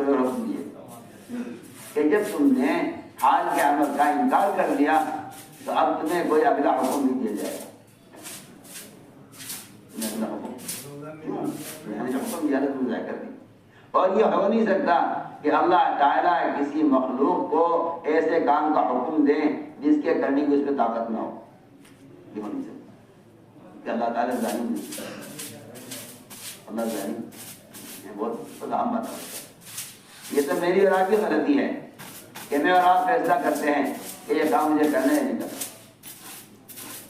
کوئی اور حکم دیے کہ جب تم نے حال کے عمل کا انکار کر دیا تو اب تمہیں کوئی اگلا حکم نہیں دیا جائے گا. حکم دیا تم ضائع کر دی. اور یہ ہو نہیں سکتا کہ اللہ تعالیٰ کسی مخلوق کو ایسے کام کا حکم دے جس کے کرنے کی اس پہ طاقت نہ ہو. یہ ہو نہیں سکتا کہ اللہ تعالیٰ ظالم نہیں. اللہ ظالم یہ بہت عام بات ہے. یہ تو میری اور آپ کی غلطی ہے کہ میں اور آپ فیصلہ کرتے ہیں کہ یہ کام مجھے کرنا ہے نہیں کرنا.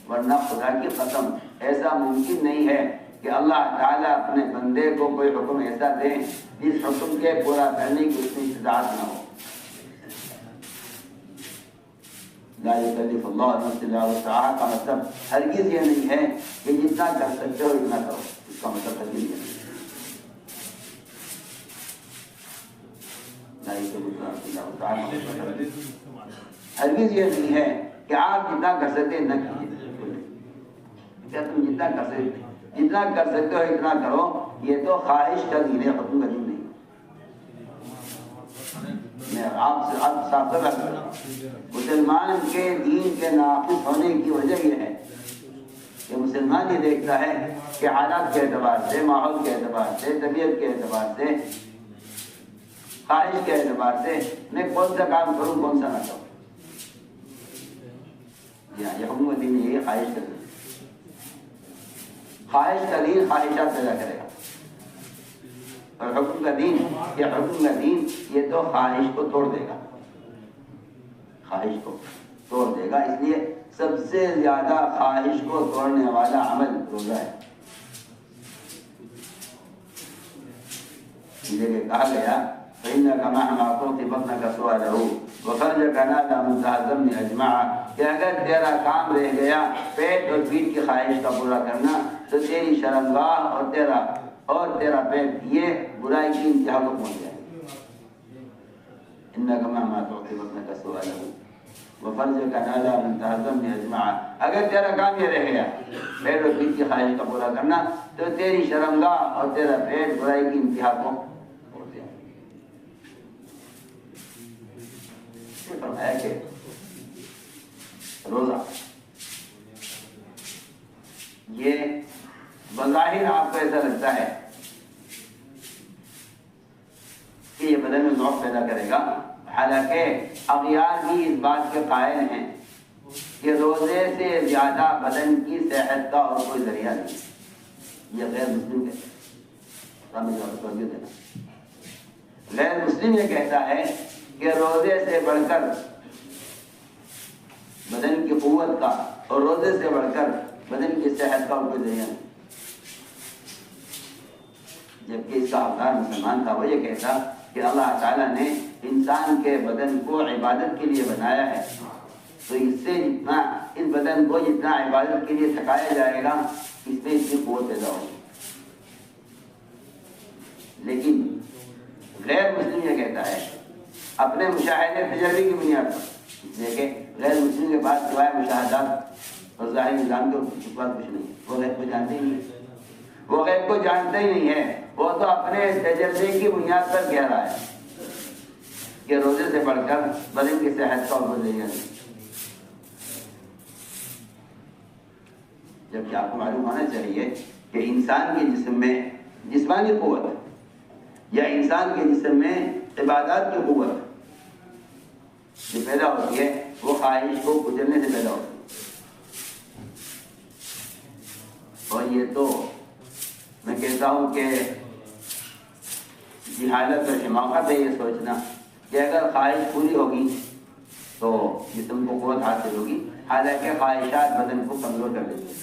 ورنہ خدا کی قسم ایسا ممکن نہیں ہے کہ اللہ تعالیٰ اپنے بندے کو کوئی حکم ایسا دے جس حکم کے پورا کرنے کی اس میں استطاعت نہ ہو. لا یکلف اللہ نفسا الا وسعها کا مطلب ہرگز یہ نہیں ہے کہ جتنا کر سکتے ہو اتنا کرو. اس کا مطلب ہرگز یہ نہیں. لا یکلف اللہ نفسا الا وسعها ہرگز یہ نہیں ہے کہ آپ جتنا کر سکتے نہ کیجیے. کیا تم جتنا کر سکتے ہو اتنا کرو. یہ تو خواہش کا دین ہے, حکم کا دین نہیں. میں آپ سے صاف رکھ رہا ہوں, مسلمان کے دین کے ناقص ہونے کی وجہ یہ ہے کہ مسلمان یہ دیکھتا ہے کہ حالات کے اعتبار سے, ماحول کے اعتبار سے, طبیعت کے اعتبار سے, خواہش کے اعتبار سے میں کون سا کام کروں کون سا نہ کروں. یہ حکم کا دین یہ خواہش کا دین. خواہش کا دین خواہشات پیدا کرے گا. اور حکم کا دین یہ تو خواہش کو توڑ دے گا. خواہش کو توڑ دے گا. اس لیے سب سے زیادہ خواہش کو توڑنے والا عمل روزہ ہے. جیسے کہا گیا فإنك مهما كنت بطنك سؤاله وفرجك نادى منتهى أجمعا کہ اگر تیرا کام رہ گیا پیٹ اور پیٹ کی خواہش کا پورا کرنا تو تیری شرمگاہ اور تیرا پیٹ یہ برائی کی انتہا کو پہنچ جائے. إنك مهما كنت بطنك سؤاله وفرجك نادى منتهى أجمعا اگر تیرا کام یہ رہ گیا پیٹ اور پیٹ کی خواہش کا پورا کرنا تو تیری شرمگاہ اور تیرا پیٹ برائی کی انتہا کو فرمایا کہ روزہ یہ بظاہر آپ کو ایسا لگتا ہے کہ یہ بدن میں ذوق پیدا کرے گا, حالانکہ اغیار بھی اس بات کے قائل ہیں کہ روزے سے زیادہ بدن کی صحت کا اور کوئی ذریعہ نہیں. یہ غیر مسلم کہتا ہے. غیر مسلم یہ کہتا ہے کہ روزے سے بڑھ کر بدن کی قوت کا اور روزے سے بڑھ کر بدن کی صحت کا کوئی ذریعہ نہیں. جبکہ اس کا حقدار مسلمان تھا وہ یہ کہتا کہ اللہ تعالیٰ نے انسان کے بدن کو عبادت کے لیے بنایا ہے, تو اس سے جتنا اس بدن کو جتنا عبادت کے لیے تھکایا جائے گا اس میں اس کی قوت پیدا ہوگی. لیکن غیر مسلم یہ کہتا ہے اپنے مشاہدے تجربے کی بنیاد پر دیکھیں غیر مسلم کے پاس سوائے مشاہدات اور ظاہر نظام کے اس بات کچھ نہیں. وہ غیب کو جانتے ہی نہیں, وہ غیب کو جانتے ہی نہیں ہے. وہ تو اپنے تجربے کی بنیاد پر کہہ رہا ہے کہ روزے سے بڑھ کر بدن کی صحت کا اور ذریعہ نہیں. جبکہ آپ کو معلوم ہونا چاہیے کہ انسان کے جسم میں جسمانی قوت یا انسان کے جسم میں عبادات کی قوت جو پیدا ہوتی ہے وہ خواہش کو کچلنے سے پیدا ہوتی ہے. اور یہ تو میں کہتا ہوں کہ جہالت اور حماقت ہے یہ سوچنا کہ اگر خواہش پوری ہوگی تو جسم کو قوت حاصل ہوگی, حالانکہ خواہشات بدن کو کمزور کر دیتی ہیں.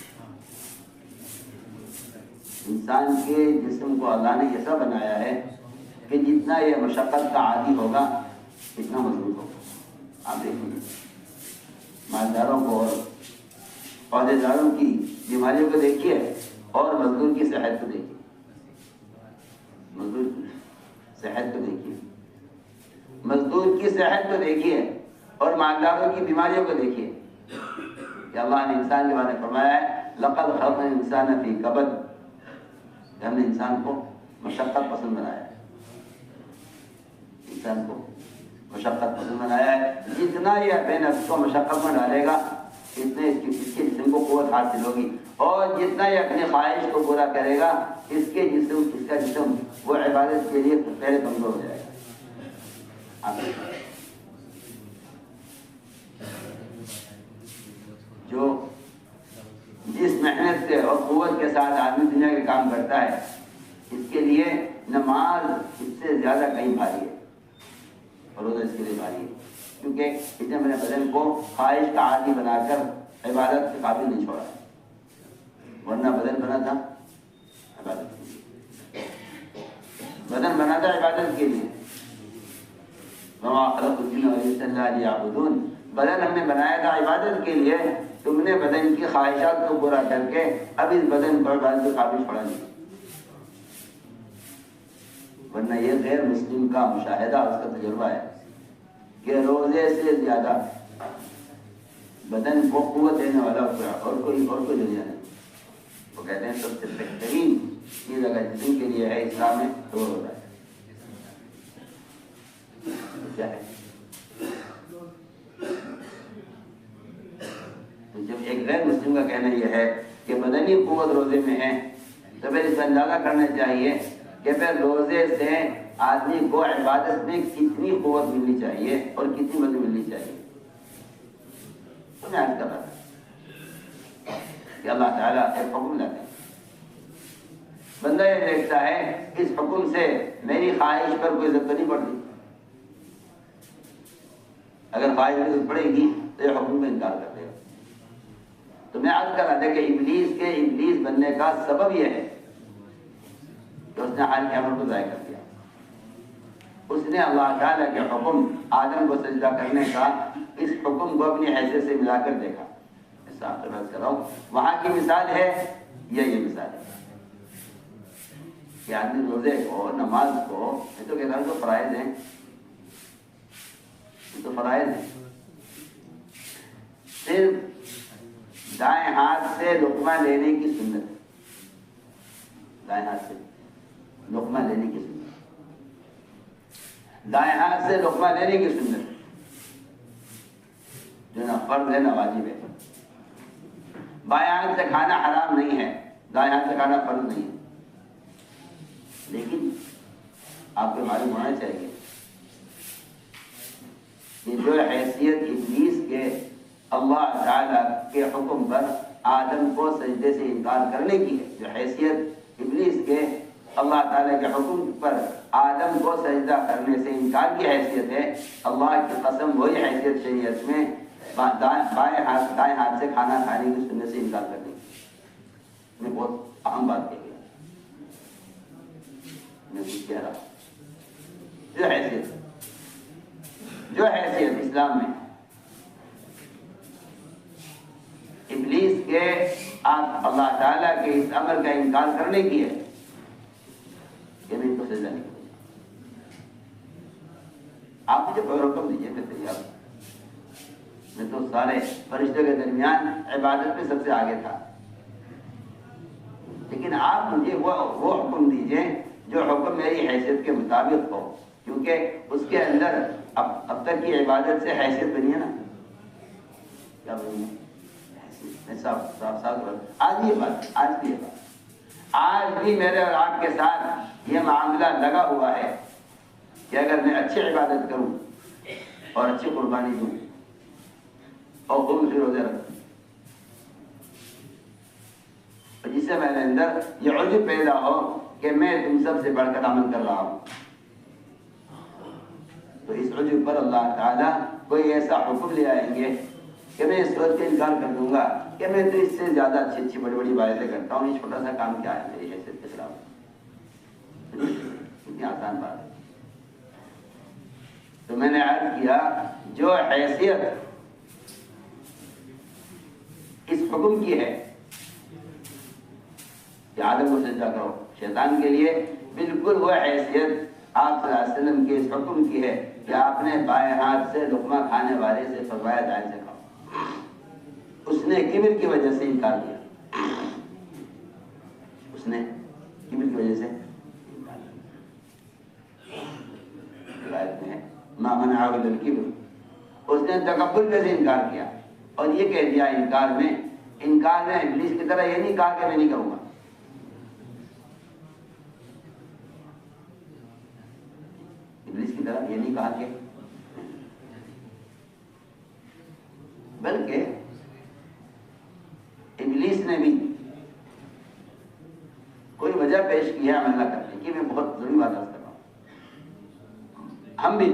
انسان کے جسم کو اللہ نے ایسا بنایا ہے کہ جتنا یہ مشقت کا عادی ہوگا اتنا مضبوط ہوگا. آپ دیکھیں مالداروں کو اور عہدے داروں کی بیماریوں کو دیکھیے اور مزدور کی صحت کو دیکھیے. مزدور کی صحت کو دیکھیے, مزدور کی صحت کو دیکھیے اور مالداروں کی بیماریوں کو دیکھیے. کہ اللہ نے انسان کے بارے میں فرمایا ہے لقد خلقنا الانسان فی کبد, ہم نے انسان کو مشقت پسند بنایا ہے. انسان کو مشقت پسند بنایا ہے. جتنا یہ اپنے نفس کو مشقت میں ڈالے گا اتنے اس کے جسم کو قوت حاصل ہوگی, اور جتنا یہ اپنی خواہش کو پورا کرے گا اس کا جسم وہ عبادت کے لیے پہلے کمزور ہو جائے گا. جو جس محنت سے اور قوت کے ساتھ آدمی دنیا کے کام کرتا ہے اس کے لیے نماز اس سے زیادہ کہیں بھاری ہے, اور روزہ اس کے لیے بھاری ہے, کیونکہ اس نے اپنے بدن کو خواہش کا عادی بنا کر عبادت کے قابل نہیں چھوڑا, ورنہ بدن بنا تھا عبادت کے لیے, بدن بنا تھا عبادت کے لیے. وما خلقت الجن والانس الا ليعبدون, بدن ہم نے بنایا تھا عبادت کے لیے, تم نے بدن کی خواہشات کو پورا کر کے اب اس بدن پر عبادت کے قابل چھوڑا نہیں. ورنہ یہ غیر مسلم کا مشاہدہ, اس کا تجربہ ہے کہ روزے سے زیادہ بدن کو قوت دینے والا اور کوئی دنیا نہیں. وہ کہتے ہیں سب سے بہترین چیز اگر جسم کے لیے ہے اسلام میں تو وہ روزہ ہے. کیا ہے تو جب ایک غیر مسلم کا کہنا یہ ہے کہ بدنی قوت روزے میں ہے تو پھر اس کا اندازہ کرنا چاہیے کہ پھر روزے سے آدمی کو عبادت میں کتنی قوت ملنی چاہیے اور کتنی مدد ملنی چاہیے. تو میں عرض کر رہا تھا کہ اللہ تعالیٰ ایک حکم لاتے ہیں, بندہ یہ دیکھتا ہے اس حکم سے میری خواہش پر کوئی ضرورت نہیں پڑتی. اگر خواہش کی ضرورت پڑے گی تو یہ حکم کا انکار کر دے گا. تو میں عرض کر رہا تھا کہ ابلیس بننے کا سبب یہ ہے کہ اس نے حال کے عمل کو ضائع کر دیا. اس نے اللہ تعالیٰ کے حکم آدم کو سجدہ کرنے کا اس حکم کو اپنی حیثیت سے ملا کر دیکھا. ایسا آپ سے بات کر رہا ہوں, وہاں کی مثال ہے یہ مثال ہے کہ آدمی روزے کو, نماز کو, میں تو کہتا ہوں تو فرائض ہیں, تو فرائض ہیں. صرف دائیں ہاتھ سے لقمہ لینے کی سنت ہے, دائیں ہاتھ سے لقمہ لینے کی سنت, دائیں ہاتھ سے لقمہ لینے کی سنت جو نہ فرض ہے نہ واجب ہے. بائیں ہاتھ سے کھانا حرام نہیں ہے, دائیں ہاتھ سے کھانا فرض نہیں ہے. لیکن آپ کو معلوم ہونا چاہیے کہ جو حیثیت ابلیس کے اللہ تعالیٰ کے حکم پر آدم کو سجدے سے انکار کرنے کی ہے, جو حیثیت ابلیس کے اللہ تعالیٰ کے حکم پر آدم کو سجدہ کرنے سے انکار کی حیثیت ہے, اللہ کی قسم وہی حیثیت شریعت میں دائیں ہاتھ سے کھانا کھانے کی سنت سے انکار کرنے کی. میں بہت اہم بات کہی ہے, میں کچھ کہہ رہا ہوں. جو حیثیت اسلام میں ابلیس کے اللہ تعالیٰ کے اس امر کا انکار کرنے کی ہے کہ میں ان کو سجدہ نہیں کروں. آپ مجھے کوئی حکم دیجیے, میں تیار ہوں. میں تو سارے فرشتوں کے درمیان عبادت میں سب سے آگے تھا, لیکن آپ مجھے وہ حکم دیجیے جو حکم میری حیثیت کے مطابق ہو, کیونکہ اس کے اندر اب تک کی عبادت سے حیثیت بنی ہے نا. کیا بنی ہے؟ آج بھی میرے اور آپ کے ساتھ یہ معاملہ لگا ہوا ہے کہ اگر میں اچھی عبادت کروں اور اچھی قربانی دوں اور خوب سے روزے رکھوں, اور جس سے میرے اندر یہ عجب پیدا ہو کہ میں تم سب سے بڑھ کر عمل کر رہا ہوں, تو اس عجب پر اللہ تعالیٰ کوئی ایسا حکم لے آئیں گے کہ میں اس سوچ کا انکار کر دوں گا کہ میں تو اس سے زیادہ اچھی بڑی باتیں کرتا ہوں, یہ چھوٹا سا کام کیا ہے میری حیثیت کے خلاف. کتنی آسان بات ہے. تو میں نے عرض کیا جو حیثیت اس حکم کی ہے کہ آدم کو سجدہ کرو, شیطان کے لیے بالکل وہ حیثیت آپ صلی اللہ علیہ وسلم کے اس حکم کی ہے کہ آپ نے بائیں ہاتھ سے لقمہ کھانے والے سے فرمایا دائیں سے کھاؤ. اس نے کبر کی وجہ سے انکار کیا, اس نے کبر کی وجہ سے انکار کیا. روایت میں ما منعه الا الكبر، اس نے تکبر سے انکار کیا اور یہ کہہ دیا انکار میں ابلیس کی طرح یہ نہیں کہا کہ میں نہیں کروں گا، ابلیس کی طرح یہ نہیں کہا کہ، بلکہ ابلیس نے بھی کوئی وجہ پیش کی ہے عمل نہ کرنے کی۔ میں بہت ضروری بات عرض کر رہا ہوں، ہم بھی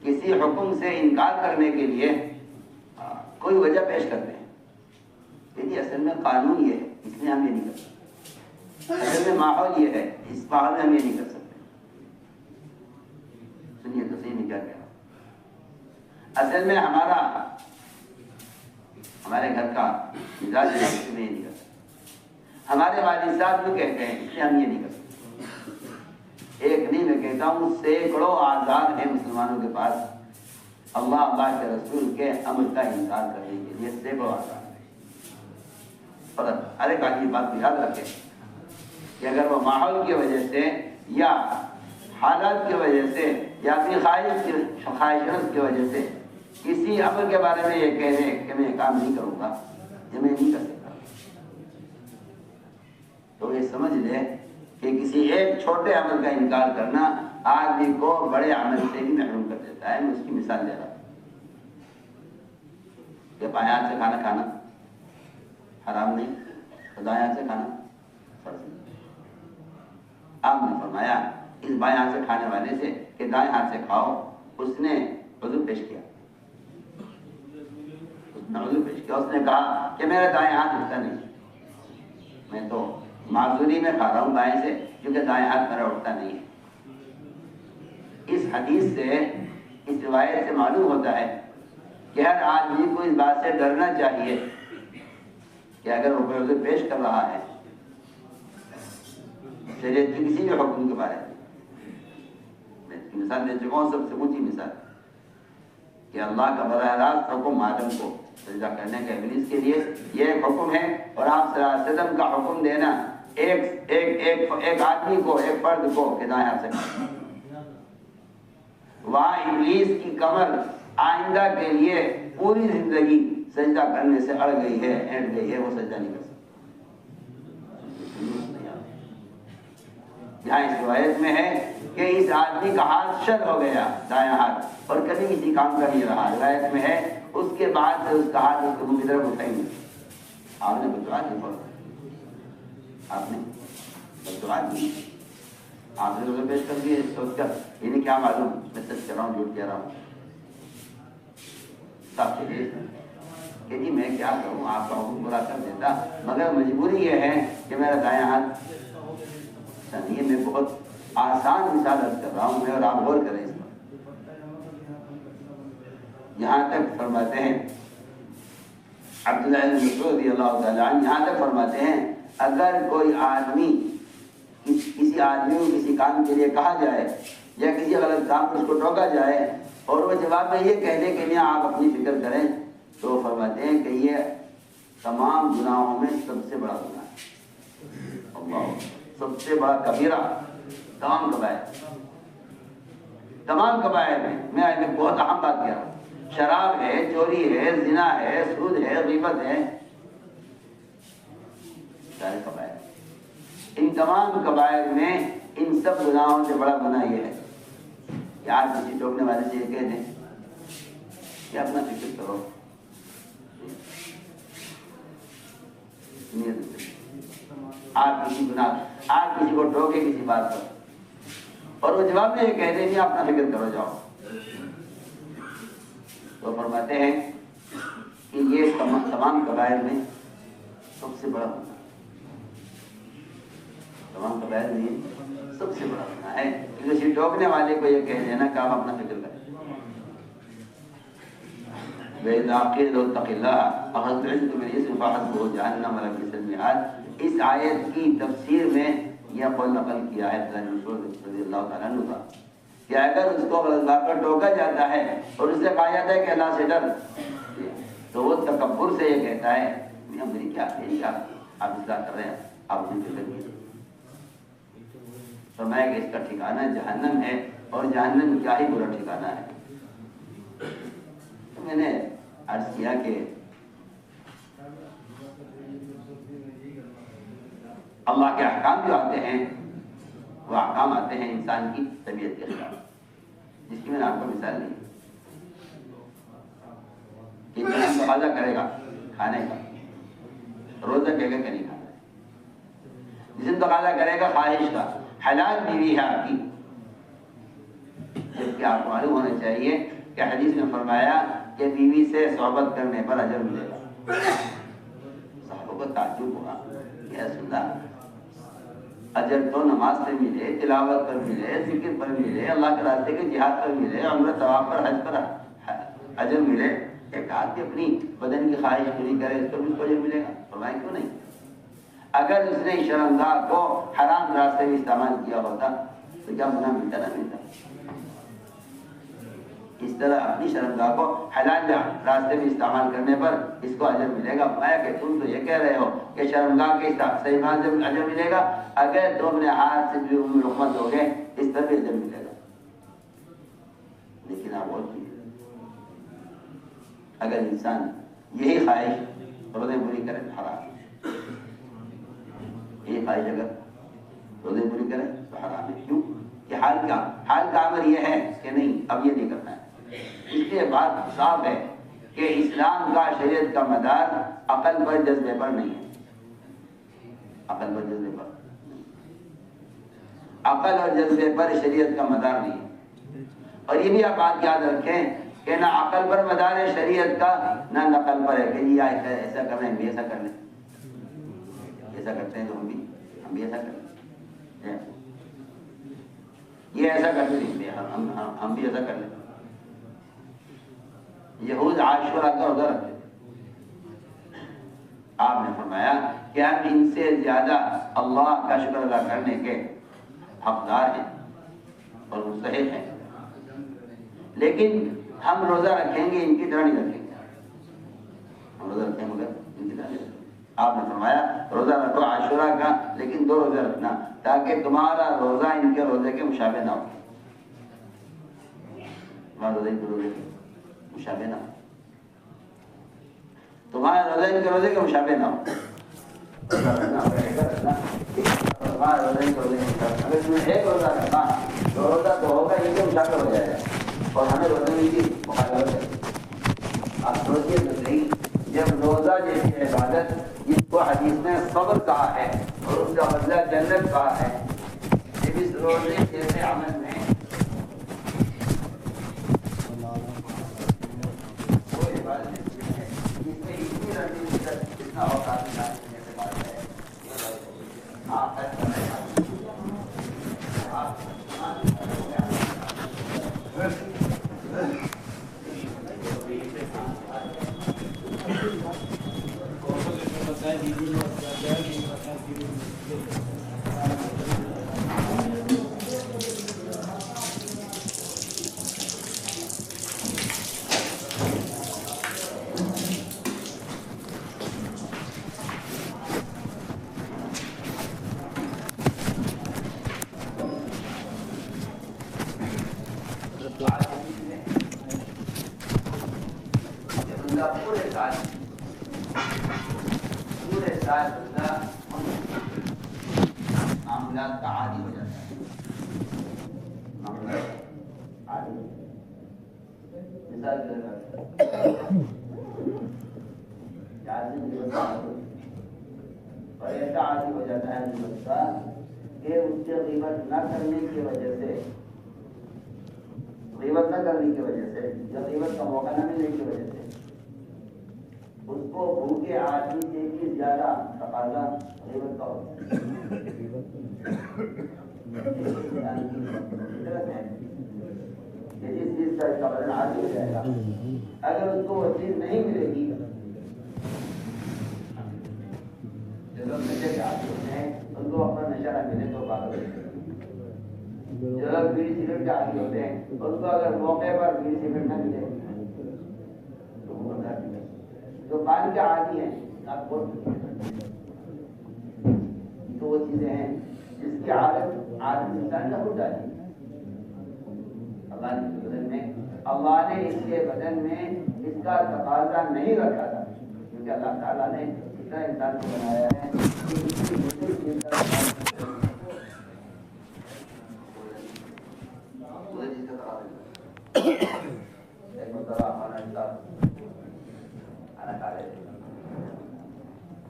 کسی حکم سے انکار کرنے کے لیے کوئی وجہ پیش کرتے ہیں، لیکن اصل میں قانون یہ ہے اس لیے ہم یہ نہیں کر سکتے، اصل میں ماحول یہ ہے اس ماحول میں ہم یہ نہیں کر سکتے۔ سنیے تو صحیح میں کیا کہہ رہا ہوں، اصل میں ہمارے گھر کا مزاج ہے اس میں یہ نہیں کر سکتے، ہمارے والد صاحب بھی کہتے ہیں اس لیے ہم یہ نہیں کر سکتے۔ ایک نہیں میں کہتا ہوں سینکڑوں آزاد ہیں مسلمانوں کے پاس اللہ کے رسول کے امر کا انکار کرنے کے لیے، سینکڑوں آزاد ہیں۔ اور ہر ایک آدمی بات کو یاد رکھے کہ اگر وہ ماحول کی وجہ سے یا حالات کی وجہ سے یا اپنی خواہشات کی وجہ سے کسی امر کے بارے میں یہ کہہ دیں کہ میں یہ کام نہیں کروں گا، یہ میں نہیں کر سکتا، تو یہ سمجھ لے کہ کسی ایک چھوٹے عمل کا انکار کرنا آدمی کو بڑے عمل سے بھی محروم کر دیتا ہے۔ میں اس کی مثال دے رہا ہوں کہ بائیں ہاتھ سے کھانا کھانا حرام نہیں، تو دائیں ہاتھ سے کھانا فرض نہیں۔ آپ نے فرمایا اس بائیں ہاتھ سے کھانے والے سے کہ دائیں ہاتھ سے کھاؤ، اس نے عذر پیش کیا، اس نے کہا کہ میرا دائیں ہاتھ اٹھتا نہیں، میں تو معذوری میں کھا رہا ہوں بائیں سے کیونکہ دائیں ہاتھ میرا اٹھتا نہیں ہے۔ اس حدیث سے، اس روایت سے معلوم ہوتا ہے کہ ہر آدمی کو اس بات سے ڈرنا چاہیے کہ اگر وہ عذر پیش کر رہا ہے شریعت کی کسی بھی حکم کے بارے میں اس کی مثال دے چکا ہوں، سب سے اونچی مثال کہ اللہ کا براہ راست حکم آدم کو سجدہ کرنے کا ابلیس کے لیے یہ ایک حکم ہے، اور آپ صلی اللہ علیہ وسلم کا حکم دینا ایک آدمی کو، ایک فرد کو کہ دائیں ہاتھ سے کھانا۔ وہاں ابلیس کی کمر آئندہ کے لیے پوری زندگی سجدہ کرنے سے اڑ گئی ہے، اینٹ گئی ہے، وہ سجدہ نہیں کر سکتا۔ یہاں اس روایت میں ہے کہ اس آدمی کا ہاتھ شل ہو گیا، دایاں ہاتھ، اور کبھی کسی کام کا نہیں رہا۔ روایت میں ہے اس کے بعد سے اس کا ہاتھ اس کے منہ کی طرف اٹھا ہی نہیں۔ آپ نے بدعا نہیں پڑھا، آپ نے بدعا دی، آپ نے روزے پیش کر دیے سوچ کر انہیں کیا معلوم میں سچ کہہ رہا ہوں جھوٹ کہہ رہا ہوں۔ صاحب چلیے کہ جی میں کیا کروں، آپ کا حکم پورا کر دیتا، مگر مجبوری یہ ہے کہ میرا دایاں ہاتھ نہیں۔ میں بہت آسان مثال عرض کر رہا ہوں میں، اور آپ غور کریں اس پر۔ یہاں تک فرماتے ہیں عبداللہ بن مسعود رضی اللہ تعالیٰ عنہ، یہاں تک فرماتے ہیں اگر کوئی آدمی کسی آدمی کو کسی کام کے لیے کہا جائے یا کسی غلط کام پر اس کو ٹوکا جائے اور وہ جواب میں یہ کہہ دے کہ نہیں آپ اپنی فکر کریں، تو فرماتے ہیں کہ یہ تمام گناہوں میں سب سے بڑا گناہ ہے، اللہ سب سے بڑا کبیرہ تمام کبائر میں بہت اہم بات کہہ رہا ہوں۔ شراب ہے، چوری ہے، زنا ہے، سود ہے، غیبت ہے، سارے کبائر۔ ان تمام کبائر میں ان سب گناہوں سے بڑا گناہ یہ ہے کہ آپ کسی ٹوکنے والے سے یہ کہہ دیں کہ اپنا فکر کرو، آپ کسی کو ٹوکے کسی بات پر اور وہ جواب میں یہ کہہ دیں کہ اپنا فکر کرو جاؤ، تو فرماتے ہیں کہ یہ تمام قبائل میں سب سے بڑا گناہ، تمام قبائل میں سب سے بڑا گناہ ہے کہ کسی ٹوکنے والے کو یہ کہہ دینا کہ آپ اپنا فکر کریں۔ وَإِذَا قِيلَ لَهُ اتَّقِ اللَّهَ أَخَذْتُ بِالْإِثْمِ فَحَسْبُهُ جَهَنَّمُ وَلَبِئْسَ الْمِهَادُ۔ اس آیت کی تفسیر میں یہ قول نقل کیا ہے عبداللہ بن مسعود رضی اللہ تعالیٰ عنہ کا کہ اگر اس کو غلط بات پر ٹوکا جاتا ہے اور اس سے کہا جاتا ہے کہ اللہ سے ڈر، تو وہ تکبر سے یہ کہتا ہے میری کیا آپ اصلاح کر رہے ہیں، آپ اپنی فکر کیجیے۔ فرمایا کہ اس کا ٹھکانہ جہنم ہے اور جہنم کیا ہی برا ٹھکانا ہے. تو میں نے عرض کیا کہ اللہ کے احکام جو آتے ہیں وہ احکام آتے ہیں انسان کی طبیعت کے خلاف، جس کی میں نے آپ کو مثال دی کہ انسان تقاضا کرے گا کھانے کا، روزہ کہے گا کہ نہیں کھانا ہے. جسم تقاضا کرے گا خواہش کا، حلال بیوی ہے آپ کی، جبکہ آپ کو معلوم ہونا چاہیے کہ حدیث میں فرمایا کہ بیوی سے صحبت کرنے پر اجر ملے گا. صحابہ کو تعجب ہوا کہ یا رسول اللہ، اجر تو نماز پر ملے، تلاوت پر ملے، ذکر پر ملے، اللہ کے راستے کے جہاد پر ملے، عمرہ طواف پر، حج پر اجر ملے، ایک آدمی اپنی بدن کی خواہش پوری کرے اس پر بھی اس کو اجر ملے گا؟ فرمائیں کیوں نہیں؟ اگر اس نے شرمگاہ کو حرام راستے میں استعمال کیا ہوتا تو کیا گناہ ملتا نہ ملتا؟ اس طرح اپنی شرمگاہ کو حلال راستے میں استعمال کرنے پر اس کو اجر ملے گا. فرمایا کہ تم تو یہ کہہ رہے ہو کہ شرمگاہ کے استعمال سے اجر ملے گا، اگر تم نے ہاتھ سے جو لقمہ دو گے اس طرح بھی اجر ملے گا. لیکن آپ اور کیجیے، اگر انسان یہی خواہش روزے پوری کرے حرام، یہی خواہش اگر روزے پوری کرے تو حرام ہے. کیوں کہ حال کا امر یہ ہے کہ نہیں اب یہ نہیں کرنا ہے. اس لیے بات صاف ہے کہ اسلام کا، شریعت کا مدار عقل پر، جذبے پر نہیں ہے. عقل پر جذبے پر، عقل اور جذبے پر شریعت کا مدار نہیں ہے. اور یہ بھی آپ بات یاد رکھیں کہ نہ عقل پر مدار ہے شریعت کا، نہ نقل پر ہے کہ یہ ایسا کر رہے ہیں ہم بھی ایسا کر لیں، ایسا کرتے ہیں تو ہم بھی ایسا کر لیں، یہ ایسا کرتے نہیں ہم بھی ایسا کر لیں. یہود عاشورہ کا روزہ رکھتے تھے. آپ نے فرمایا کہ ہم ان سے زیادہ اللہ کا شکر ادا کرنے کے حقدار ہیں اور مستحق ہیں، لیکن ہم روزہ رکھیں گے ان کی طرح نہیں رکھیں گے. ہم روزہ رکھیں مگر ان کی طرح نہیں رکھیں گے. آپ نے فرمایا روزہ رکھو عاشورہ کا، لیکن 2 روزے رکھنا تاکہ تمہارا روزہ ان کے روزے کے مشابہ نہ ہو. تمہارا روزہ ان کے روزے کے مشابہ نہ ہو، تمہارا روزہ ان کے روزے کے مشابہ نہ ہو. تمہارا روزہ ان کے روزے کے مشابہ، اگر تم نے ایک روزہ رکھا تو روزہ تو ہوگا ان کے مشابہ ہو جائے گا اور ہمیں روزے میں کی مخالفت ہے. آپ سوچیے تو صحیح، جب روزہ جیسی عبادت جس کو حدیث میں صبر کہا ہے اور اس کا بدلہ جنت کہا ہے، جب اس روزے جیسے عمل میں کوئی عبادت ہے جس میں اتنی رنگین اتنا اوقات نکالنے سے بات ہے، آپ پورے سال معاملات کا عادی ہو جاتا ہے. معاملات عادی مثال اور ایسا عادی ہو جاتا ہے کہ اس سے غیبت نہ کرنے کی وجہ سے، غیبت نہ کرنے کی وجہ سے یا غیبت کا موقع نہ ملنے کی وجہ سے اس کو بھوکے آدمی سے بھی زیادہ تقاضا غیبت کا ہوتا ہے. جس چیز کا اس کا بدن عادی ہو جائے گا، اگر اس کو وہ چیز نہیں ملے گی، جو لوگ نشے کے عادی ہوتے ہیں ان کو اپنا نشہ نہ ملے تو پاگل ہوتے ہیں. جو لوگ بیڑی سگریٹ کے عادی ہوتے ہیں ان کو اگر موقع پر بیڑی سگریٹ نہ ملے تو وہ برداشت نہیں. جو پانی کے عادی ہیں تو وہ چیزیں ہیں جس کی عادت انسان کا ہو جاتی ہے. رمضان کے بدن میں اللہ نے اس کے بدن میں اس کا تقاضا نہیں رکھا تھا، کیونکہ اللہ تعالیٰ نے اتنا انسان کو بنایا ہے کہ کسی دوسری چیز کا ایک مرتبہ کھانا کھا رہے تھے،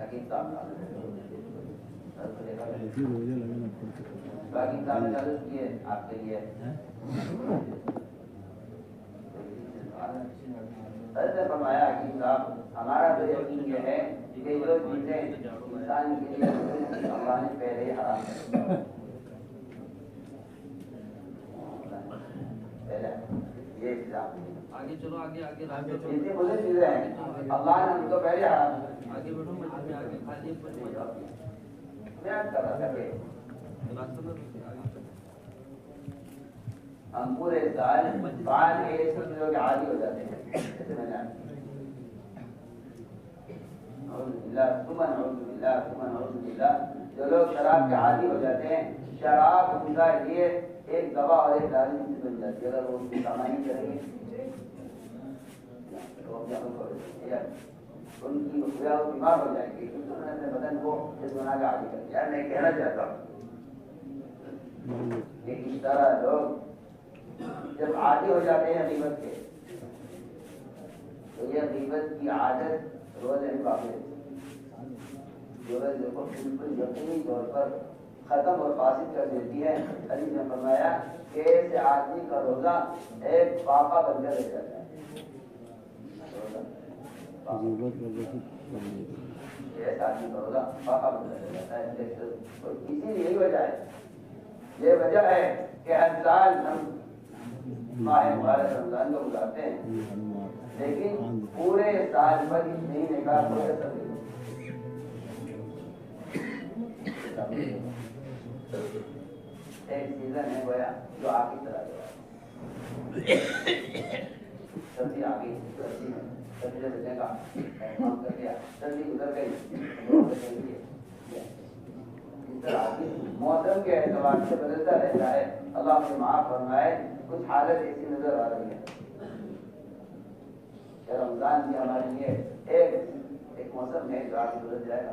حکیم صاحب باقی صاحب نے عرض کیے آپ کے لیے حضرت نے فرمایا حکیم صاحب ہمارا تو یقین یہ ہے کہ جو چیزیں انسان کے لیے اللہ نے پہلے ہی حرام کر دی، یہ آگے چلو آگے آگے اتنی بہت چیزیں ہیں اللہ نے ان کو پہلے حرام آگے بڑھو آگے خالی میں کر رہا تھا کہ ہم پورے سال بعد ایسی چیزوں کے عادی ہو جاتے ہیں، جیسے میں نے جو لوگ شراب کے عادی ہو جاتے ہیں، شراب ان کا لیے ایک دوا اور ایک دارو کی بن جاتی ہے، اگر وہ ان کی کمائی کریں گے ان کی بیمار ہو جائیں گے، کیونکہ انہوں نے اپنے بدن کو اس بنا کے عادی کر دیا۔ میں کہنا چاہتا ہوں کہ اس طرح لوگ جب عادی ہو جاتے ہیں غیبت کے، تو یہ غیبت کی عادت روز قابل جو کو بالکل یقینی طور پر ختم اور فاسد کر دیتی ہے۔ حدیث نے فرمایا کہ ایسے آدمی کا روزہ ایک پاپا بن کر رہ جاتا ہے، ایسا آدمی کا روزہ پاپا بن کر رہ جاتا ہے۔ اسی لیے یہی وجہ ہے، یہ وجہ ہے کہ ہر سال ہم ماہ مبارک رمضان کو گزارتے ہیں، لیکن پورے سال بھر اس مہینے کا کوئی اثر نہیں۔ ایک سیزن ہے گویا جو آگ کی طرح گیا، سردی آ گئی، سردی میں سردی سے بچنے کا کام کر لیا، سردی گزر گئی، موسم کے اعتبار سے بدلتا رہتا ہے۔ اللہ سے معاف فرمائے، کچھ حالت ایسی نظر آ رہی ہے کہ رمضان بھی ہمارے لیے ایک موسم ہے جو آگے گزر جائے گا۔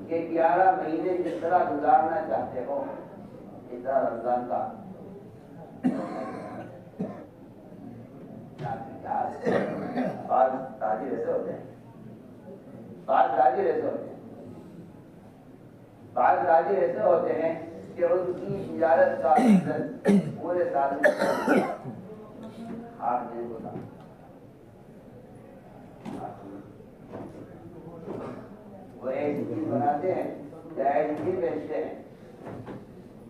کہ 11 مہینے جس طرح گزارنا چاہتے ہو اس طرح رمضان کا بعض تاجر ایسے ہوتے ہیں، بعض تاجر ایسے ہوتے ہیں کہ ان کی تجارت کا پورے سال میں 8 دن ہوتا، وہ ایسی چیز بناتے ہیں یا ایسی چیز بیچتے ہیں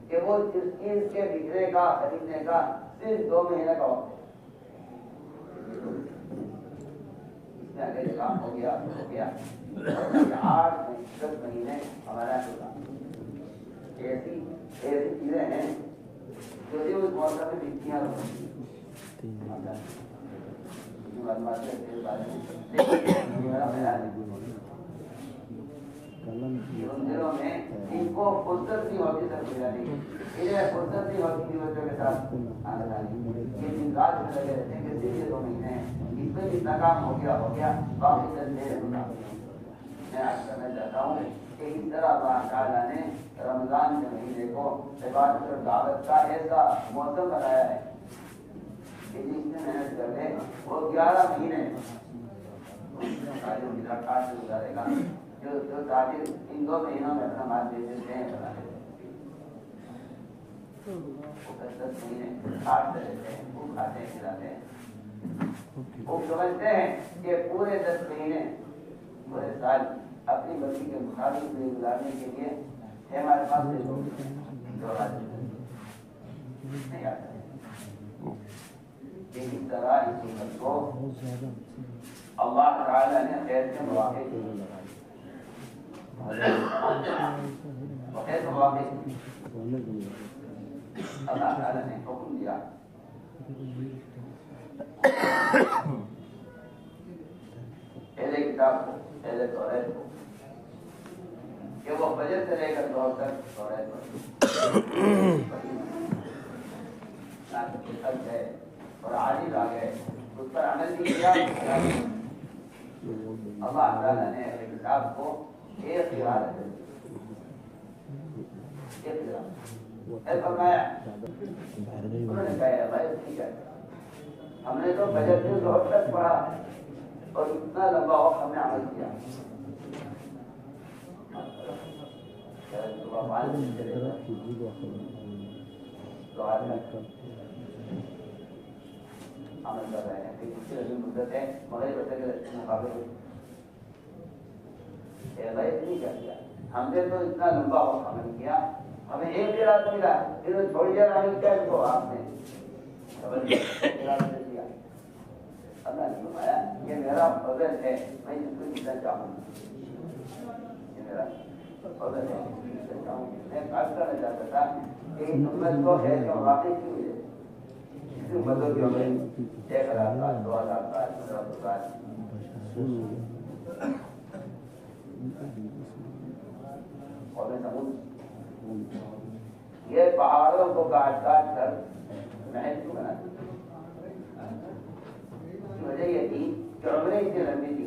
کہ وہ جس چیز کے بکنے کا خریدنے کا صرف 2 مہینے کا وقت ہے، اس میں اگر کام ہو گیا 8-10 مہینے ہمارا ہوگا۔ ایسی چیزیں ہیں جو اس موسم میں بکتی ہیں، ان دنوں میں ان کو فرصت نہیں ہوتی سر ملانے کی، انہیں فرصت نہیں ہوتی کی وجہ کے ساتھ آنے جانے کی، یہ دن رات میں لگے رہتے ہیں کہ صرف یہ 2 مہینے ہیں، اس میں بھی ناکام ہو گیا باقی چلتے ہیں۔ میں آج کرنا چاہتا ہوں کہ اس طرح اللہ تعالیٰ نے رمضان کے مہینے کو عبادت اور دعوت کا ایسا موسم بنایا ہے کہ جس میں محنت کر لیں وہ 11 مہینے گزارے گا۔ جو تاجر ان 2 مہینوں میں اپنا مال دے دیتے ہیں، بنا لیتے ہیں، 10 مہینے کاٹتے رہتے ہیں، وہ کھاتے ہیں کھلاتے ہیں، وہ سمجھتے ہیں کہ پورے 10 مہینے پورے سال اپنی مرضی کے مطابق گزارنے کے لیے ہمارے پاس نہیں آتا ہے۔ اس طرح اس امت کو اللہ تعالیٰ نے خیر سے مواقع دیے، اللہ تعالیٰ نے حکم دیا پہلے کتاب کو، پہلے توریت کو کہ وہ فجر سے لے کر ظہر تک سورہ پر ہے اور عاجز آ گئے اس پر عمل نہیں کیا. اللہ تعالیٰ نے اہل کتاب کو ایک قرارت دی. فرمایا انہوں نے کہا بھائی ٹھیک ہے ہم نے تو فجر سے ظہر تک پڑھا اور اتنا لمبا وقت ہم نے عمل کیا. عمل کر رہے ہیں کہ اس کی عظیم مدت ہے مغرب کے مقابلے نہیں کر دیا. ہم نے تو اتنا لمبا وقت عمل کیا ہمیں ایک رات ملا پھر تھوڑی دیر عمل کیا تو آپ نے دیا. اللہ نے فرمایا یہ میرا فضل ہے میں اس کو جینا چاہوں گا. یہ میرا فضل ہے میں خاص کرنا چاہتا تھا کہ امت کو خیر کا واقع کیوں ہے اس مدد کے عمل 1000 سال 2000 سال 1500 سال اور یہ پہاڑوں کو کاٹ کاٹ کر محل کیوں بناتے وجہ یہ تھی کہ عمریں اتنی لمبی تھی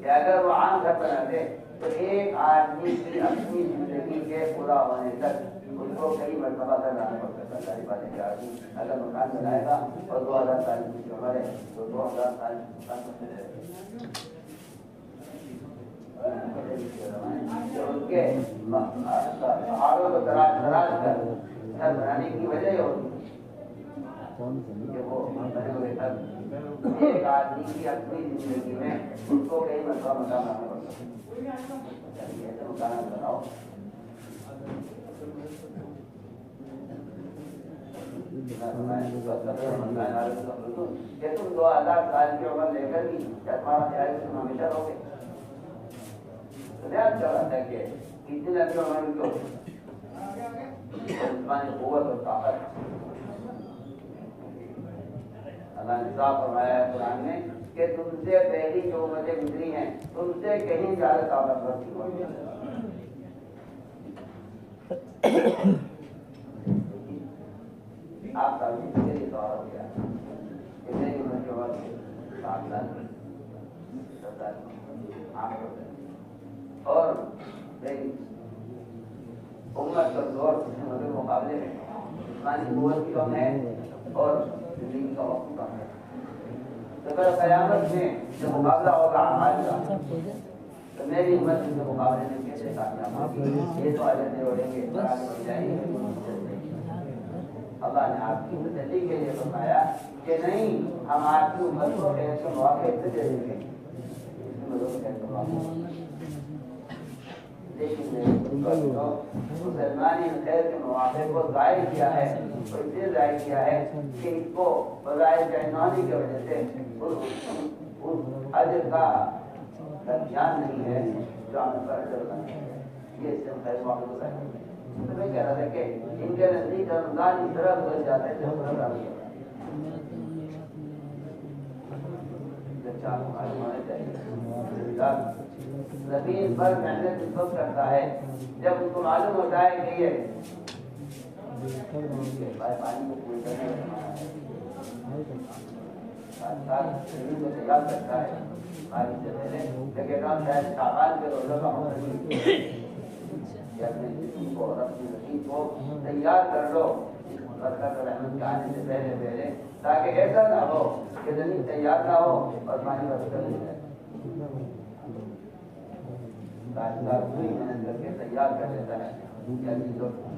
کہ اگر وہ عام گھر بناتے تو ایک آدمی کی اپنی زندگی کے پورا ہونے تک اس کو کئی مرتبہ کر لانا پڑتا تھا. ساری باتیں کیا آتی اگر مکان بنائے گا اور 2000 سال کی عمر ہے تو 2000 سال ان کے پہاڑوں کو تراش تراش کر گھر بنانے کی وجہ یہ ہوتی کہ وہ بنے ہوئے گھر ایک آدمی کی اپنی زندگی میں ان کو کئی مرتبہ مکان بنانا پڑتا ہے. مکانات بناؤ کہ تم 2000 سال کی عمر لے کر بھی تمہارا خیال تم ہمیشہ رہو گے. چاہتا ہے کہ کتنی لمبی عمر کو جسمانی قوت اور طاقت اللہ نے صاف فرمایا ہے قرآن میں کہ تم سے پہلی جو امتیں گزری ہیں تم سے کہیں زیادہ طاقتور تھی. آپ کا بھی دور ہو گیا کتنے عمر کے بعد 7 سال 10 سال اور امت کا دور کے مقابلے میں جسمانی قوت کی کم ہے اور زندگی کا وقت کم ہے. تو پھر قیامت میں جو مقابلہ ہوگا اعمال کا تو میری امت کے مقابلے میں کیسے کامیاب ہوگی. یہ تو اجرنے اڑیں گے آگے بڑھ جائیں گے. اللہ نے آپ کی تسلی کے لیے فرمایا کہ نہیں ہم آپ کی امت کو خیر کے مواقع سے دے دیں گے. لیکن مسلمانی خیر کے مواقع کو ضائع کیا ہے اور اس لیے ضائع کیا ہے کہ اس کو بظاہر جہنمی کی وجہ سے اس اجر کا دھیان نہیں ہے جو ہم پر اجر بنا ہے. یہ اس سے خیر مواقع کو ضائع کرتے ہیں. تو میں کہہ رہا تھا کہ ان کے نزدیک رمضان اس طرح گزر جاتا ہے جو رمضان ہونا چاہیے. زمین پر محنت اس وقت کرتا ہے جب ان کو معلوم ہوتا ہے کہ یہ پانی کو پوری کرنے کو تیار کرتا ہے پانی سے پہلے لیکن شاید شعبان کے روزہ کا ہونا اپنے جسم کو اور اپنی زمین کو تیار کر لو برکت اور رحمت کے آنے سے پہلے پہلے تاکہ ایسا نہ ہو کہ زمین تیار نہ ہو اور پانی برکت نہیں جائے. پوری محنت کر کے تیار کر دیتا ہے.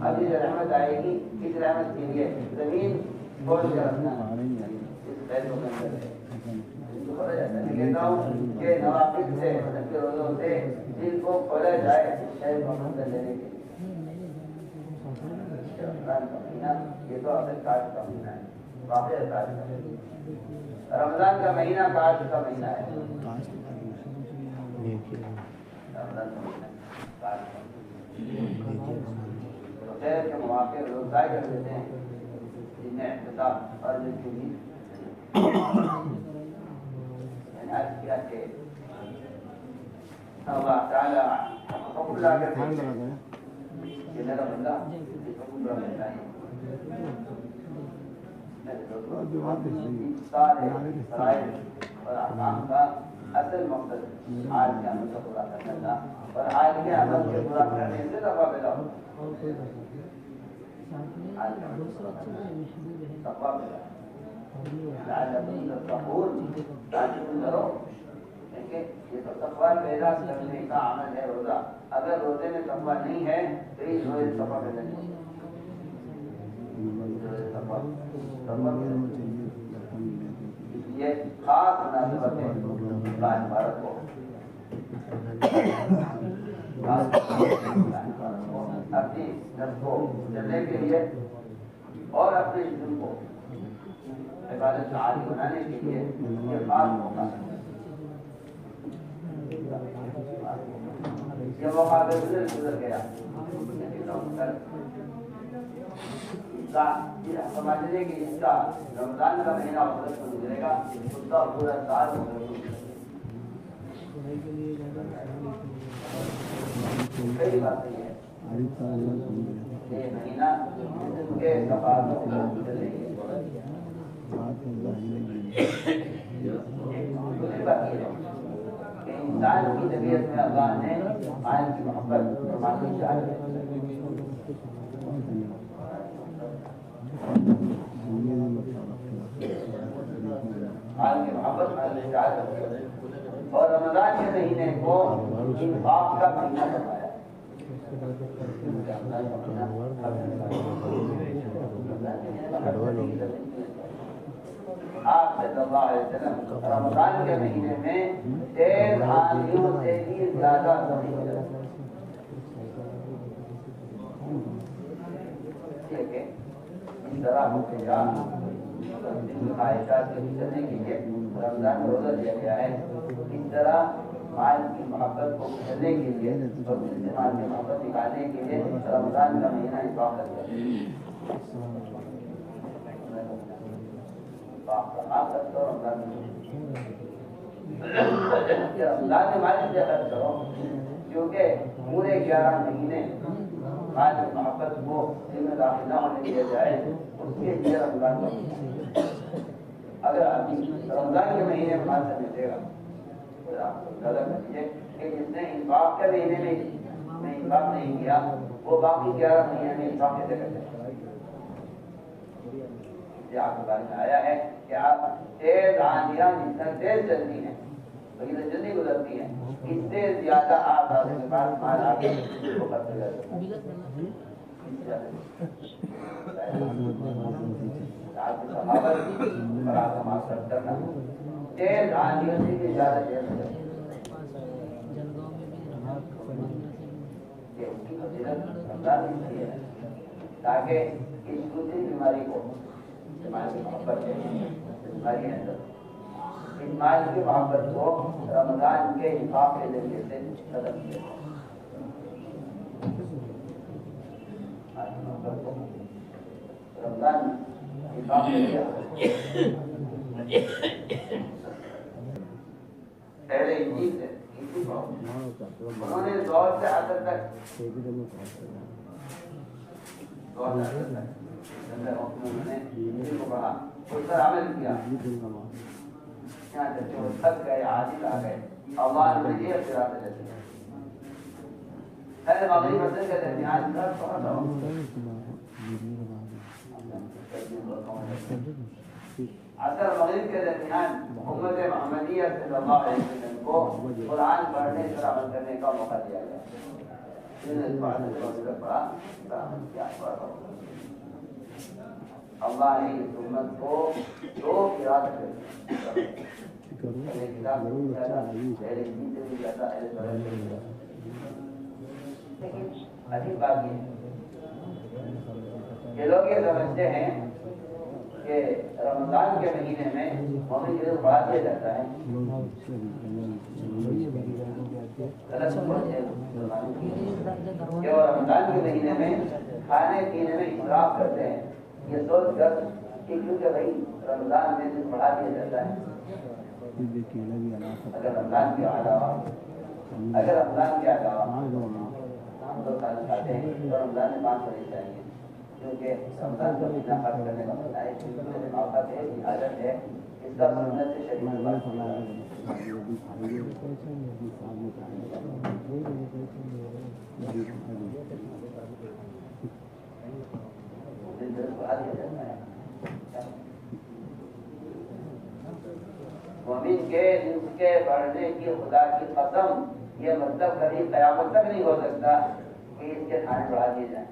ابھی جو رحمت آئے گی اس رحمت کے لیے زمین کھول کے رکھنا اس پیسوں کے اندر کہتا ہوں کہ نوافل سے کے روزوں سے دل کو کھولا جائے شہر محمد لینے کے لیے. رمضان کا مہینہ یہ تو اصل کاج کا مہینہ ہے. واقعی کاج کا رمضان کا مہینہ کاج کا مہینہ ہے. خیر کے مواقع لوگ ضائع کر دیتے ہیں جن میں احتساب اور جن کی بھی کیا کہ اللہ تعالی حکم لا کر کہ میرا بندہ اس حکم پر عمل چاہیے سارے فرائض اور احکام کا اصل مقصد آج کے عمل کو پورا کرنا تھا اور آج کے عمل کے پورا کرنے سے تقویٰ پیدا ہو تقویٰ پیدا لعلکم تتقون تاکہ تم ڈرو کیونکہ یہ تو تقویٰ پیدا کرنے کا عمل ہے روزہ اگر روزے میں تقویٰ نہیں ہے تو اس روزے تقویٰ پیدا نہیں یہ خاص مناسبت ہے قرآن مبارک کو اپنی نفس کو چلنے کے لیے اور اپنے جسم کو عبادت کا عادی بنانے کے لیے یہ خاص موقع ہے یہ موقع گزر گیا سمجھنے کی اس کا رمضان کا مہینہ حضرت میں گزرے گا اس کا پورا سال کئی باتیں ہیں یہ مہینہ کے انسان کی طبیعت میں اللہ نے آئین کی محبت اور معلوم چاہیے اور رمضان کے مہینے کو انفاق کا مہینہ بنایا آپ صلی اللہ علیہ وسلم رمضان کے مہینے میں تیز آندھیوں سے بھی زیادہ اس طرح عائشہ کے چلنے کے لیے رمضان میں روزہ دیا گیا ہے اس طرح مال کی محبت کو چلنے کے لیے اور مال کی محبت نکالنے کے لیے رمضان کا مہینہ انتخاب کر دیا رمضان میں مال سے خرچ کرو کیونکہ پورے 11 مہینے مال کی محبت کو دل میں داخل نہ ہونے دیا جائے اس کے لیے رمضان کا اگر آدمی رمضان کے مہینے میں مال سے ملے گا غلط نتیجے کہ جس نے انفاق کے مہینے میں انفاق نہیں کیا وہ باقی 11 مہینے میں انفاق کیسے کرتے ہیں یہ آپ کے بارے میں آیا ہے کہ آپ تیز آندھیاں جس طرح تیز چلتی ہیں بلکہ جلدی گزرتی ہیں اس سے زیادہ آپ کے پاس مال آگے وہ کرتے جاتے ہیں آپ کی صحابت اور آپ کا معاشرت کرنا تیز آندھیوں سے بھی زیادہ تیز ہو جاتی ہے تاکہ اس دوسری بیماری کو مال کی محبت ہے بیماری ہے اس مال کی محبت کو رمضان کے انفاق کے ذریعے سے ختم کیا رمضان انفاق کے ذریعے پہلے انجیل سے انہوں نے دور سے عصر تک کو پڑھا اس پر عمل کیا یہاں تک کہ وہ تھک گئے عاجز آ گئے اللہ نے یہ اختیارات دیتے ہیں پہلے مغرب مسجد کے درمیان کا تھوڑا سا عصر مغرب کے درمیان امت محمدیہ صلی اللہ علیہ وسلم کو قرآن پڑھنے سے عمل کرنے کا موقع دیا گیا اللہ نے اس امت کو دو قرات عجیب بات یہ لوگ یہ سمجھتے ہیں کہ رمضان کے مہینے میں مومن کے بڑھا دیا جاتا ہے کہ وہ رمضان کے مہینے میں کھانے پینے میں اسراف کرتے ہیں یہ سوچ کر کہ کیونکہ بھائی رمضان میں دن بڑھا دیا جاتا ہے اگر رمضان کے علاوہ دو سال کھاتے ہیں تو رمضان میں 5 ہونے چاہیے، کیونکہ رمضان کا مہینہ خرچ کرنے کا مہینہ ہے، اس میں ثقافت ہے، عادت ہے، اس کا سنت سے شریف بات مومن کے رزق کے بڑھنے کی خدا کی قسم، یہ مطلب کبھی قیامت تک نہیں ہو سکتا کہ اس کے کھانے بڑھا دیے جائیں۔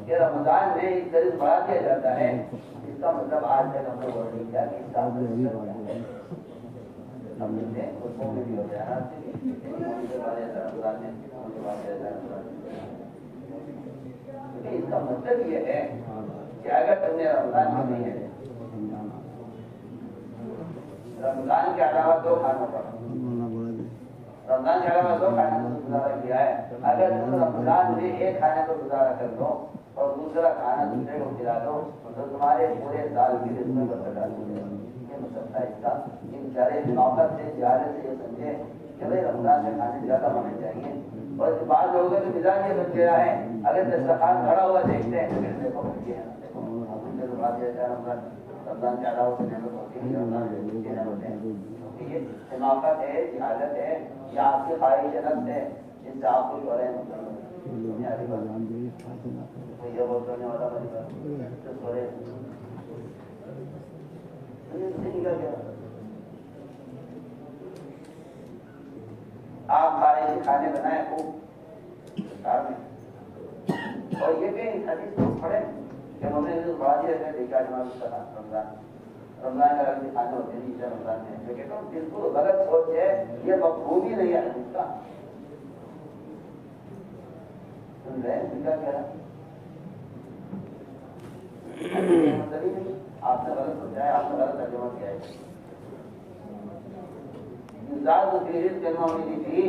کہ رمضان میں اس طرح بڑھا دیا جاتا ہے، اس کا مطلب آج تک ہم لوگ نہیں کیا کہ اس کا اس کا مطلب یہ ہے کہ اگر تم نے رمضان میں نہیں ہے، رمضان کے علاوہ 2 کھانوں پر رمضان کے علاوہ 2 کھانے کو گزارا کیا ہے، اگر تم رمضان میں 1 کھانے کو گزارا کر دو اور دوسرا کھانا دوسرے کو کھلا دو تو تمہارے پورے سال کی رزق میں برکت آ جائے گی۔ یہ مطلب تھا اس کا۔ ان سارے موقع سے زیادہ سے یہ سمجھے کہ بھائی رمضان میں کھانے زیادہ ہونے چاہیے، اور بعض لوگوں کا مزاج یہ بن گیا ہے، اگر دسترخوان کھڑا ہوا دیکھتے ہیں تو پھر دیکھو رمضان کے علاوہ سے نعمت ہوتی ہے، رمضان کی نعمت ہے، یہ حماقت ہے، جہالت ہے، یہ آپ کی خواہش نفس ہے، جن سے آپ کو رہے یہ بہت ہونے والا آپ کھانے بنائے خوب اور یہ کہ حدیث کو پڑھیں کہ ہم نے بڑھا دیا ہے دیکھا رمضان رمضان کا بھی کھانے ہوتے ہیں رمضان میں، لیکن بالکل غلط سوچ ہے، یہ مفہوم ہی نہیں ہے حدیث کا۔ سن رہے ہیں کیا کہہ رہا آپ نے غلط سوچا ہے، آپ نے غلط ترجمہ کیا ہے۔ کلمہ ہوئی تھی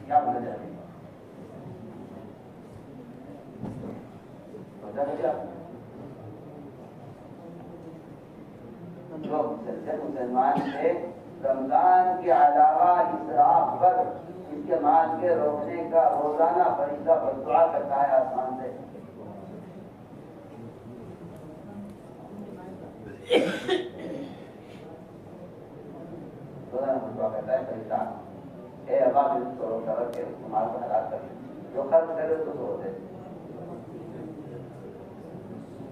کیا بولا جائے جو مسلمان تھے رمضان کے علاوہ اسراف پر اس کے مال کے روکنے کا روزانہ فرشتہ بدعا کرتا ہے آسمان سے۔ کہتا ہے فرشتہ اے ابا رزق کو روکا رکھ کے مال کو حلال کر جو خرچ کرے تو ہوتے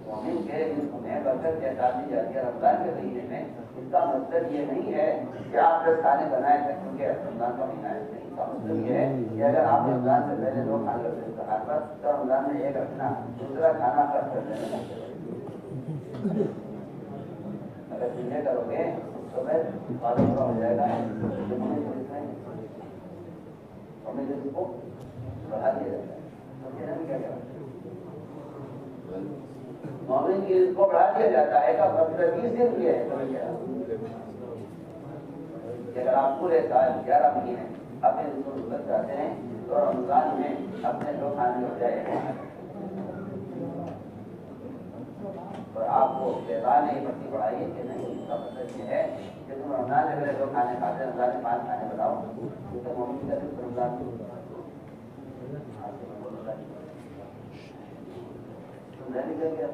مومن کے رزق میں برکت جیسا دی جاتی ہے رمضان کے مہینے میں۔ اس کا مطلب یہ نہیں ہے کہ آپ 10 کھانے بنائے تھے کیونکہ رمضان کا مہینہ ہے، اس کا مطلب یہ ہے کہ اگر آپ رمضان سے پہلے 2 کھانے کرتے استعمال پر تو رمضان میں 1 رکھنا، دوسرا کھانا خرچ کر دینا۔ اگر پیچھے کرو گے تو میں ہو جائے گا، کو بڑھا دیا جاتا ہے۔ مومن کی رزق کو بڑھا دیا جاتا ہے کا مطلب 20 دن یہ ہے کہ اگر آپ پورے سال 11 مہینے اپنے رزق کو گزر جاتے ہیں تو رمضان میں اپنے 2 کھانے ہو جائے گا، اور آپ کو بیدار نہیں پڑتی پڑھائی کہ نہیں۔ اس کا مطلب یہ ہے کہ تم رمضان میں 2 کھانے کھاتے ہیں، رمضان میں 5 کھانے بناؤ، کیونکہ مومن کا رزق رمضان میں نکل گیا۔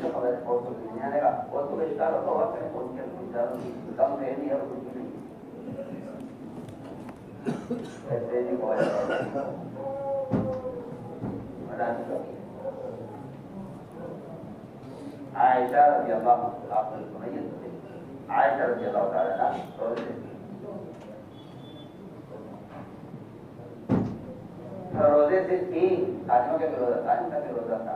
خبر اور تو نہیں آنے گا، اور تو اشتہار ہوتا ہوا کریں ان کے کم رہ نہیں ہے اور کچھ نہیں ایسے نہیں ہوا عائشہ رضی اللہ آپ نے سنائیے عائشہ رضی اللہ تعالیٰ روزے سے تھی آدمیوں کے روزہ تھا، ان کا بھی روزہ تھا،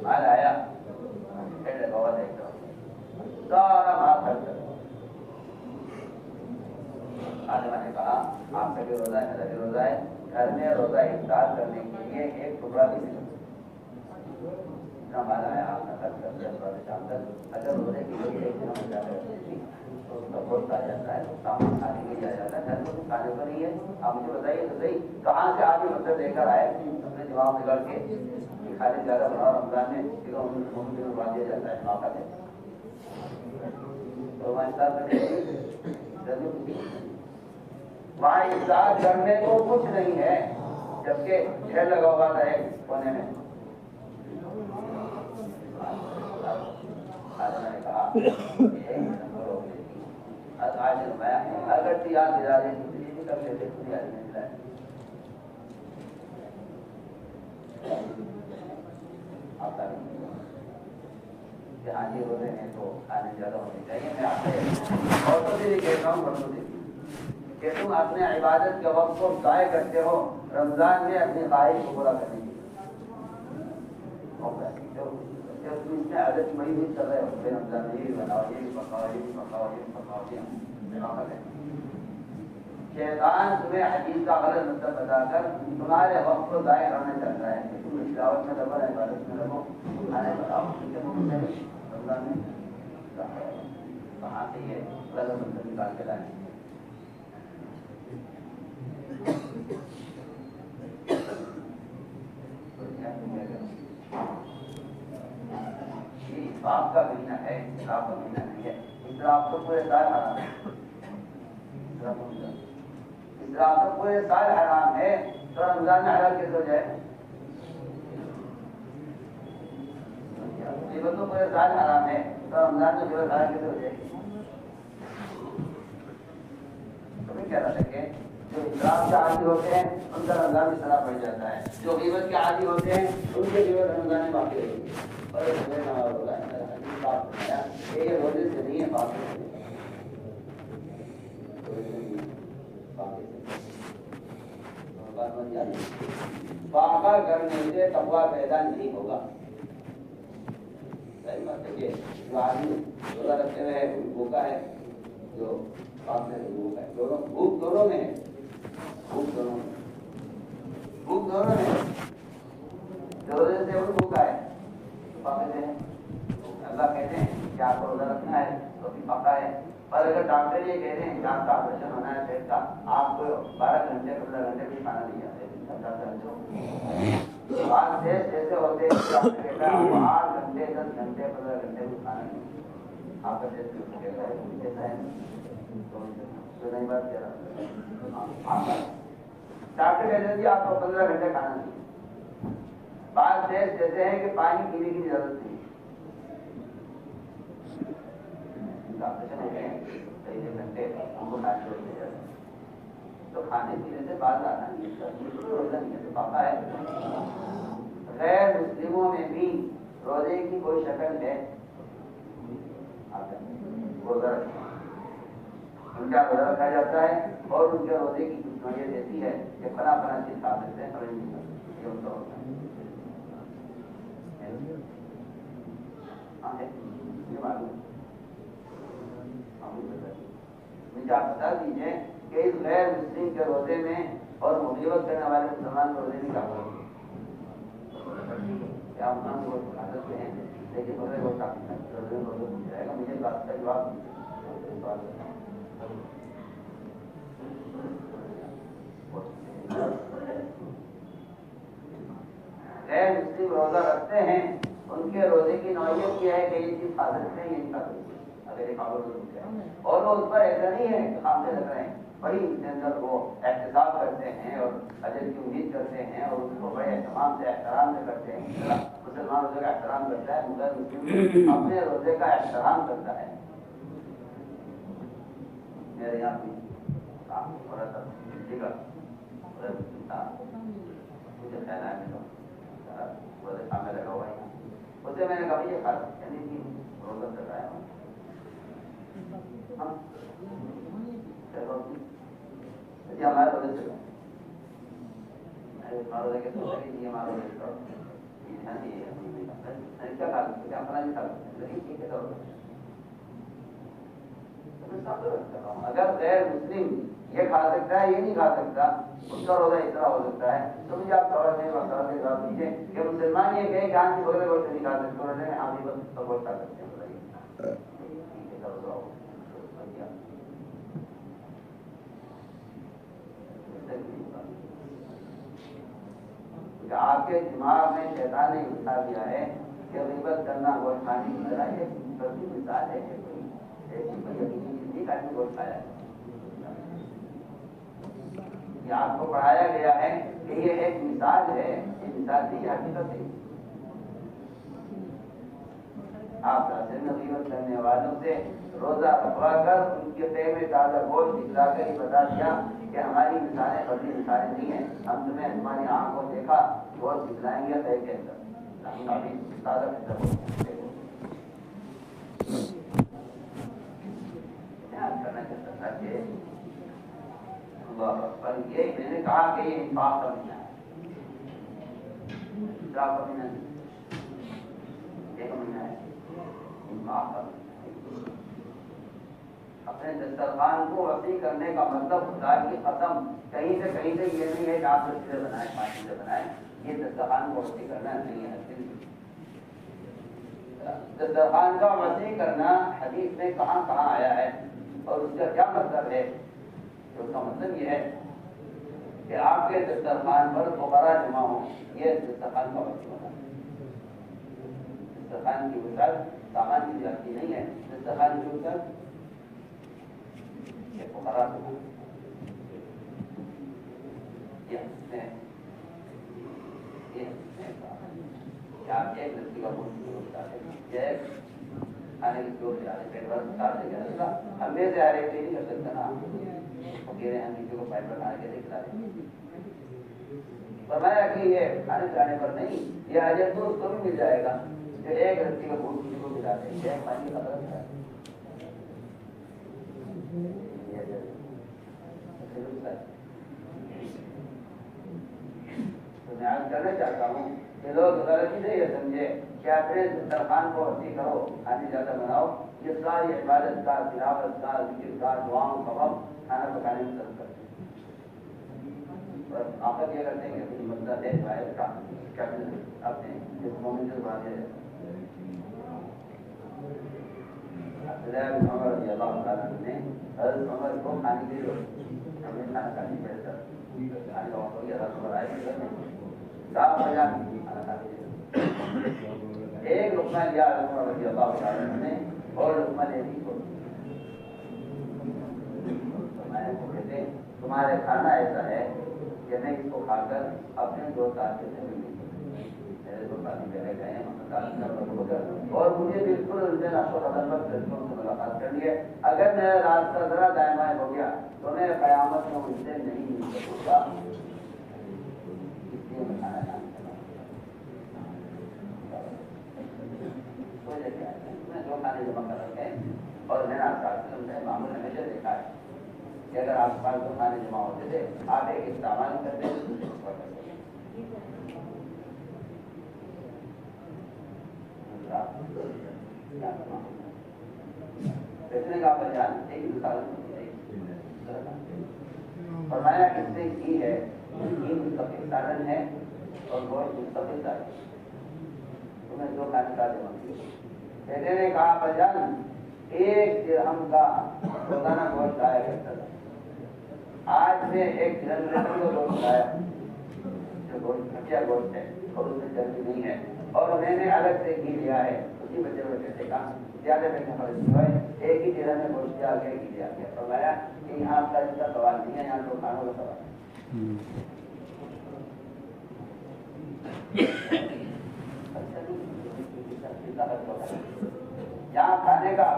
مال آیا بہت ایک سارا مال خرچ کر آدمہ نے کہا آپ کا بھی روزہ ہے میرا بھی روزہ ہے، گھر میں روزہ افطار کرنے کے لیے 1 ٹکڑا بھی نہیں، اتنا مال آیا آپ نے خرچ کر دیا صبح سے شام تک۔ اگر روزے کے لیے 1 دن ہو جاتا ہے تو اس کا بہت آ جاتا ہے، سامان کھانے کے لیے آ جاتا ہے، گھر میں کچھ کھانے کو نہیں ہے۔ آپ مجھے بتائیے تو صحیح کہاں سے آپ یہ مطلب لے کر آئے اپنے دماغ میں گڑ کے کھانے زیادہ بڑھاؤ رمضان میں اڑا دیا جاتا ہے موقع ہے تو وہاں افطار کرنے کو کچھ نہیں ہے جبکہ ڈھیر لگا ہوا تھا ایک کونے میں. اگر یاد دلا دیں کر لیتے حاجی ہوتے ہیں تو کھانے زیادہ ہونے چاہیے. میں آپ سے عورتوں سے بھی کہتا ہوں مردوں سے کہ تم اپنے عبادت کے وقت کو ضائع کرتے ہو رمضان میں اپنی خواہش کو پورا کرنے کی. اس میں عادت بڑی بھی کر رہے ہو رمضان میں یہ بھی بناؤ یہ بھی پکاؤ یہ بھی پکاؤ یہ بھی پکاؤ یہ شیطان تمہیں حدیث کا غلط مطلب بتا کر تمہارے وقت کو ضائع کرنا چاہتا ہے. تم تلاوت میں لگو عبادت میں لگو کھانے بناؤ رمضان میں کہاں سے یہ غلط مطلب نکال کے لائیں. باپ کا مہینہ ہے اسراف کا مہینہ نہیں ہے. اسراف تو پورے سال حرام ہے. اسراف تو پورے سال حرام ہے تو رمضان میں حلال کیسے ہو جائے؟ غیبت تو پورے سال حرام ہے تو رمضان میں غیبت حلال کیسے ہو جائے گی؟ تمہیں کیا رہا کہ جو اسراف کے عادی ہوتے ہیں ان کا رمضان میں اسراف بڑھ جاتا ہے. جو غیبت کے عادی ہوتے ہیں ان کے غیبت رمضان میں باقی رہے گی. اور یہ روزے سے نہیں ہے پاکا کرنے سے تقویٰ پیدا نہیں ہوگا. جو آدمی روزہ رکھتے ہوئے ہے بھوکا ہے جو پاک سے بھوکا ہے دونوں بھوک دونوں میں ہے. بھوک دونوں میں جو روزے سے وہ بھوکا ہے اللہ کہتے ہیں کہ آپ کو روزہ رکھنا ہے تو بھی پکا ہے. پر اگر ڈاکٹر یہ کہتے ہیں کہ آپ کا آپریشن ہونا ہے پیٹ کا آپ کو 12 گھنٹے 15 گھنٹے بھی کھانا نہیں آتے. بات ایسے ہوتے ہیں 8 گھنٹے 10 گھنٹے 15 گھنٹے بھی کھانا نہیں آپ کا ٹیسٹ کیسا ہے تو نہیں بات کہہ رہا. ڈاکٹر کہتے ہیں جی آپ کو 15 گھنٹے کھانا نہیں. بعض ٹیسٹ جیسے ہیں کہ پانی پینے کی ضرورت نہیں. گھنٹے ہم کو کھانے چھوڑ دیا جاتا ہے تو کھانے پینے سے بعض آنا نہیں روزہ نہیں ہے تو پاپا ہے. غیر مسلموں میں بھی روزے کی کوئی شکل ہے. روزہ ان کا روزہ رکھا جاتا ہے اور ان کے روزے کی کچھ نوعیت ایسی ہے کہ فنا فنا چیز کھا سکتے ہیں اور نہیں کھا سکتے. یہ ان کا ہوتا ہے. یہ معلوم مجھے آپ بتا دیجیے کہ اس غیر مسلم کے روزے میں اور مصیبت کرنے والے مسلمان روزے نہیں کھا سکتے. کیا مسلمان کو کھا سکتے ہیں لیکن روزے کو کھا سکتے ہیں روزے میں روزے پوچھ جائے گا. مجھے بات کا جواب غیر مسلم روزہ رکھتے ہیں ان کے روزے کی نوعیت کیا ہے کہ یہ چیز کھا سکتے ہیں یہ نہیں کھا سکتے. اگر ایک اور وہ اس پر ایسا نہیں ہے کہ کھاتے لگ رہے ہیں بڑی اس کے اندر وہ احتساب کرتے ہیں اور اجر کی امید کرتے ہیں اور اس کو بڑے اہتمام سے احترام سے کرتے ہیں. مسلمان روزے کا احترام کرتا ہے مگر مسلم اپنے روزے کا احترام کرتا ہے. میرے یہاں بھی تھوڑا سا ٹھیک ہے مجھے خیال ہے روزے کھانے لگا ہوا ہے اسے میں نے کہا یہ کھا یعنی کہ روزہ کر رہا ہے ہمارے روزے سے روزے کے سوچا کہ یہ ہمارا روزے کا کیا کھا سکتے ہیں اپنا نہیں کھا سکتے لیکن ٹھیک ہے. اگر غیر مسلم یہ کھا سکتا ہے یہ نہیں کھا سکتا اس کا روزہ اس طرح ہو سکتا ہے تو مجھے آپ سوال سے جواب دیجیے کہ مسلمان یہ کہیں کہ آج بغیر گوشت نہیں کھا سکتے روزے میں آدھی بس گوشت کھا سکتے ہیں. آپ کے دماغ میں شیطان نے بٹھا دیا ہے کہ غیبت کرنا گوشت کھانے کی طرح ایک چھوٹی مثال ہے کہ کوئی ایک آدمی گوشت کھایا ہے. یہ آپ کو پڑھایا گیا ہے کہ یہ ایک مثال ہے, یہ مثال نہیں حقیقت ہے. آپ میں غیبت کرنے والوں سے روزہ رکھوا کر ان کے پہ میں تازہ گوشت دکھلا کر ہی بتا دیا کہ ہماری مثالیں بدلی مثالیں نہیں ہیں, ہم تمہیں ہماری آنکھ کو دیکھا گوشت دکھلائیں گے صحیح کے اندر ہم ابھی تازہ کرنا چاہتا تھا کہ پر یہ میں نے کہا کہ یہ انفاق کا مہینہ ہے, اسراف کا مہینہ نہیں, ایک مہینہ ہے انفاق کا. اپنے دسترخوان کو وسیع کرنے کا مطلب خدا کی قسم کہیں سے یہ نہیں ہے کہ آپ 10 چیزیں بنائیں 5 چیزیں بنائیں, یہ دسترخوان کو وسیع کرنا نہیں ہے. دسترخوان کا وسیع کرنا حدیث میں کہاں کہاں آیا ہے اور اس کا کیا مطلب ہے؟ اس کا مطلب یہ ہے کہ آپ کے دسترخوان پر فقراء جمع ہوں, یہ دسترخوان کا وسیع ہونا. دسترخوان کی وسعت سامان کی زیادتی نہیں ہے, دسترخوان کی وسعت فقراء جمع ہوں. آپ ایک لڑکی کا کھانے کی جو پیٹ بھر اتار دے گا, ہم میں سے ہر ایک نہیں کر سکتا نا, وہ کہہ رہے ہیں ہم کسی کو پیٹ بھر کھانے کے کھلا دیں. فرمایا کہ یہ کھانے کھلانے پر نہیں, یہ اجر تو اس کو بھی مل جائے گا جو ایک لڑکی کا پھول کسی کو کھلا دے, ایک پانی کا فرق ہے. تو میں آج کرنا چاہتا ہوں کہ لوگ غلطی سے یہ سمجھے کہ اپنے دسترخوان کو وسیع کرو, کھانے زیادہ بناؤ, یہ ساری عبادت کا, تلاوت کا, ذکر کا, دعاؤں کا وقت کھانا پکانے میں صرف کرتے ہیں. اور آخر یہ کرتے ہیں کہ اپنی مدد ہے روایت کا اپنے جس مومن سے باتیں عمر رضی اللہ تعالیٰ نے حضرت عمر کو کھانے کے لیے ہمیں کھانا کھانے کے لیے کھانے کا وقت ہو گیا, حضرت عمر آئے صاحب بجان کھانا کھانے کے لیے ایک لقمہ لیا حضرت عمر رضی اللہ تعالیٰ نے اور لقمہ لے دی کو کہتے ہیں تمہارے کھانا ایسا ہے کہ میں اس کو کھا کر اپنے دو ساتھی سے مل میرے دو ساتھی پہلے گئے ہیں اور مجھے بالکل ان سے نشو حضرت سے ملاقات کر لی ہے. اگر میرا راستہ ذرا دائیں بائیں ہو گیا تو میں قیامت میں ان سے نہیں مل سکوں گا, اس لیے میں کھانا کھانے میں جو کھانے جمع کر رکھے اور میں نے آپ معمول ہمیشہ دیکھا ہے کہ اگر آپ کے پاس دو کھانے جمع ہوتے تھے آپ ایک استعمال کرتے بیچنے کا بجان ایک مثال فرمایا اس سے کی ہے یہ مستقل سادن ہے اور گوشت مستقل سادن, تمہیں دو کھانے کا جمع. بیٹے نے کہا بجان ایک درہم کا روزانہ گوشت آیا کرتا تھا, آج میں ایک درہم کا گوشت آیا جو گوشت گھٹیا گوشت ہے اور اس میں چربی نہیں ہے, اور میں نے الگ سے گھی لیا ہے اسی بچے میں کہتے کہا زیادہ میں خرچ ہوا ہے, ایک ہی درہم میں گوشت آ گیا گھی آ گیا. فرمایا کہ یہاں کا اس کا سوال نہیں ہے, یہاں تو کھانوں کا سوال ہے. یہاں کھانے کا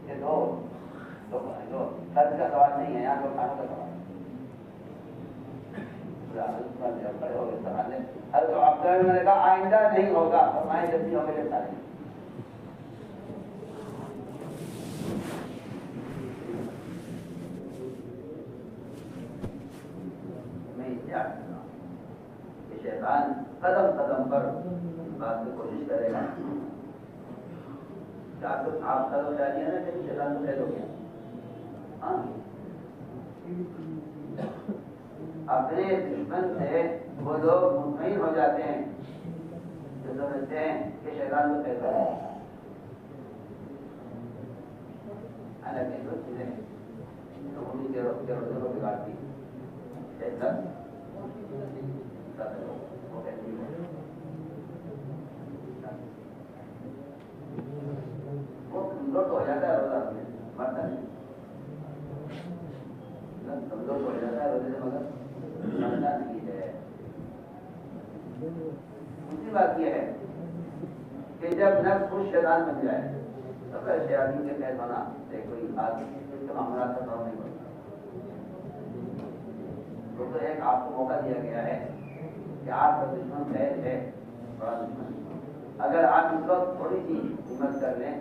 یہ دو خرچ کا سوال نہیں ہے, یہاں تو کھانوں کا سوال ہے. میں نے کہا آئندہ نہیں ہوگا, فرمائے جب نہیں ہوگا جب سارے میں شیطان قدم قدم پر بات کی کوشش کرے گا. آپ قدم جانی ہے نا کہ شیطان تو قید ہو گیا. ہاں اپنے دشمن سے وہ لوگ مطمئن ہو جاتے ہیں جو سمجھتے ہیں کہ شیطان تو قید ہو گیا. حالانکہ جو چیزیں تو انہیں کے روزے کو بگاڑتی ہے وہ کہتی ہے کمزور تو ہو جاتا ہے روزہ رکھنے سے، مرتا نہیں، کمزور تو ہو جاتا ہے روزے سے مگر مرتا نہیں ہے۔ دوسری بات یہ ہے کہ جب نفس خود شیطان بن جائے تو پھر شیاطین کے قید ہونا سے کوئی آدمی اس کے معاملات کا طور نہیں بنتا۔ تو ایک آپ کو موقع دیا گیا ہے کہ آپ کا دشمن قید ہے، بڑا دشمن، اگر آپ اس وقت تھوڑی سی ہمت کر لیں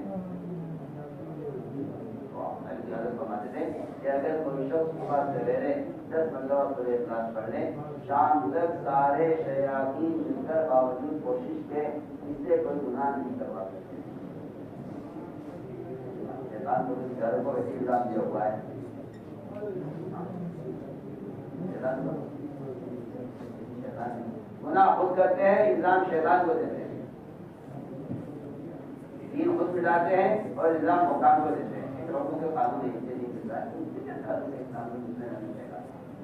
تو حضرت فرماتے تھے کہ اگر کوئی شخص صبح سویرے 10 مرتبہ سورہ اخلاص پڑھ لے، شام تک سارے شیاطین مل کر باوجود کوشش کے اس سے کوئی گناہ نہیں کروا سکتے۔ شیطان کو اس گھر کو ایسی الزام دیا ہوا ہے، گناہ خود کرتے ہیں، الزام شیطان کو دیتے ہیں، دین خود ملاتے ہیں اور الزام حکام کو دیتے ہیں۔ لوگوں کے قانون ایک سے نہیں ملتا ہے،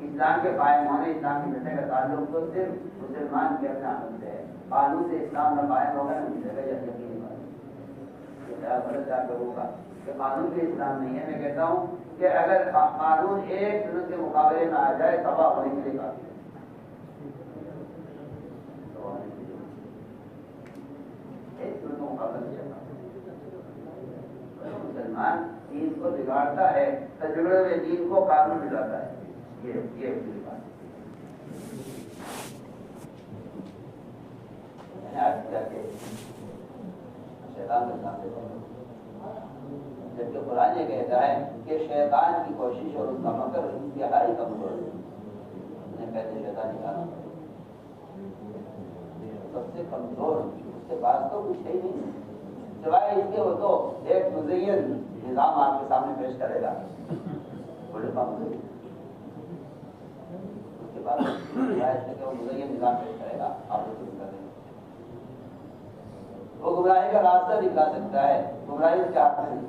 اسلام کے قائم ہونے، اسلام کی سطح کا تعلق تو صرف مسلمان کے اپنے عمل سے ہے۔ قانون سے اسلام نہ قائم ہوگا نہ ملے گا، یہ یقینی بات ہے۔ یہ خیال غلط ہے آپ لوگوں کا کہ قانون سے اسلام نہیں ہے۔ میں کہتا ہوں کہ اگر قانون ایک سنت کے مقابلے میں آ جائے تباہ ہونے کے لیے کافی ہے۔ ایک سنت کے مقابلے میں چلنا، مسلمان دین کو بگاڑتا ہے، تجربے میں دین کو قانون بگاڑتا ہے، یہ بات شیطان کا نام دیتا ہے، جبکہ قرآن یہ کہتا ہے کہ شیطان کی کوشش اور اس کا مکر انتہائی کمزور ہے۔ انہیں کہتے شیطان نکالا سب سے کمزور، اس کے پاس تو کچھ ہے ہی نہیں سوائے اس کے، وہ تو ایک مزین نظام آپ کے سامنے پیش کرے گا، بڑے کمزور اس کے پاس کہ وہ مزین نظام پیش کرے گا، آپ کو شروع کر دیں گے۔ وہ گمراہی کا راستہ دکھا سکتا ہے، گمراہی اس کے ہاتھ میں نہیں،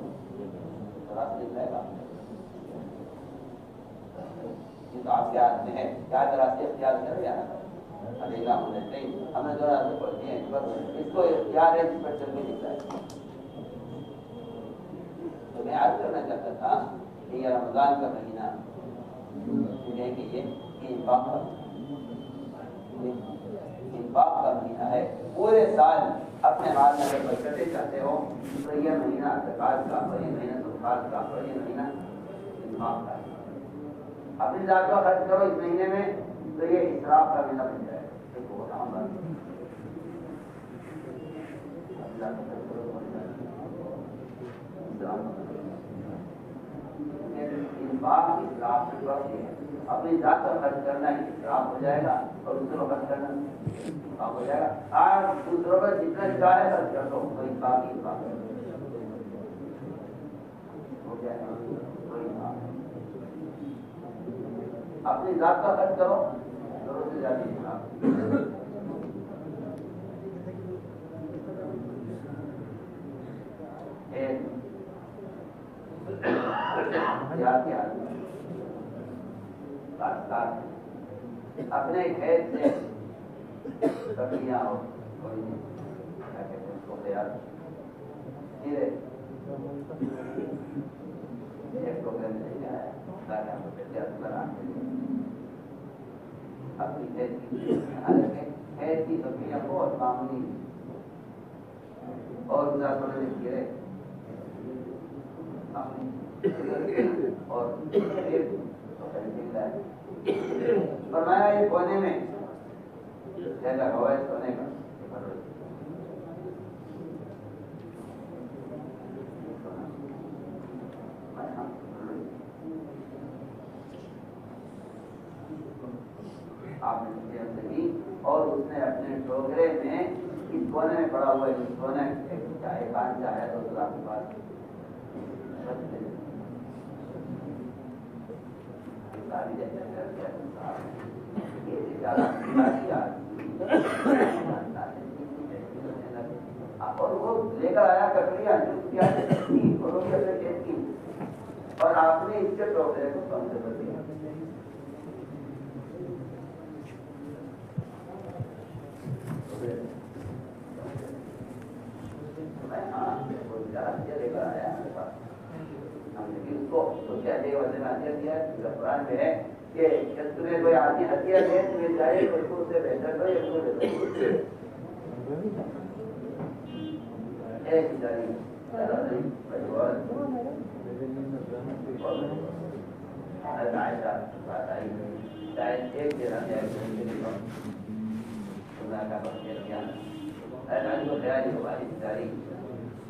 راستہ دکھائے گا، یہ تو آپ کے ہاتھ میں ہے، کیا راستے اختیار کرے یا نہ کرے۔ ہم نے جو راستے پڑھتے ہیں اس کو اختیار ہے، جس پر چل کے دکھائے۔ تو میں عرض کرنا چاہتا تھا کہ یہ رمضان کا مہینہ انفاق کا مہینہ ہے۔ پورے سال اپنے مال میں اگر برکتیں چاہتے ہو تو یہ مہینہ زکات کا، اور یہ مہینہ صدقات کا، اور یہ مہینہ انفاق کا ہے۔ اپنی ذات کا خرچ کرو اس مہینے میں تو یہ اسراف کا مہینہ بن جائے گا۔ دیکھو بہت عام بات ہے، اپنی ذات کا خرچ کرو تو انفاق اسراف کی وقت یہ ہے، اپنی ذات کا خرچ کرنا ہی اسراف ہو جائے گا اور دوسروں کا خرچ کرنا انفاق ہو جائے گا۔ آج دوسروں کا جتنا چاہے خرچ کر دو تو انفاق ہی انفاق ہے، ہو جائے گا کوئی انفاق ہے۔ اپنی ذات کا خرچ کرو، ضرورت سے زیادہ انفاق۔ اپنے کھیت سے سبزیاں ہو، کوئی کیا کہتے ہیں اس کو، تیار کھیرے ایک پروگرام لے کے آیا تاکہ آپ کو تیار بنانے کے لیے اپنی کھیت کی، حالانکہ کھیت کی سبزیاں بہت معمولی اور گزار پڑے کھیرے اور فرمایا یہ کونے میں جگہ ہوا ہے سونے کا، آپ نے دی اور اس نے اپنے ٹوکرے میں اس کونے میں پڑا ہوا ہے، اس کونے چاہے کان چاہے تو خدا کے پاس اور وہ لے کر آیا ککڑیاں اور آپ نے اس کے ٹوکرے کو کم سے کر دیا۔ لے کر آیا ہم نے اس کو تو کیا دے وزن ہتھیار دیا قرآن میں ہے کہ تمہیں کوئی آدمی ہتھیار دے تمہیں چاہے تو اس کو اس سے بہتر دو یا اس کو بہتر ایک جاری بات آئی شاید ایک دینا جائے اللہ کا بخیر کیا کو خیال ہماری جاری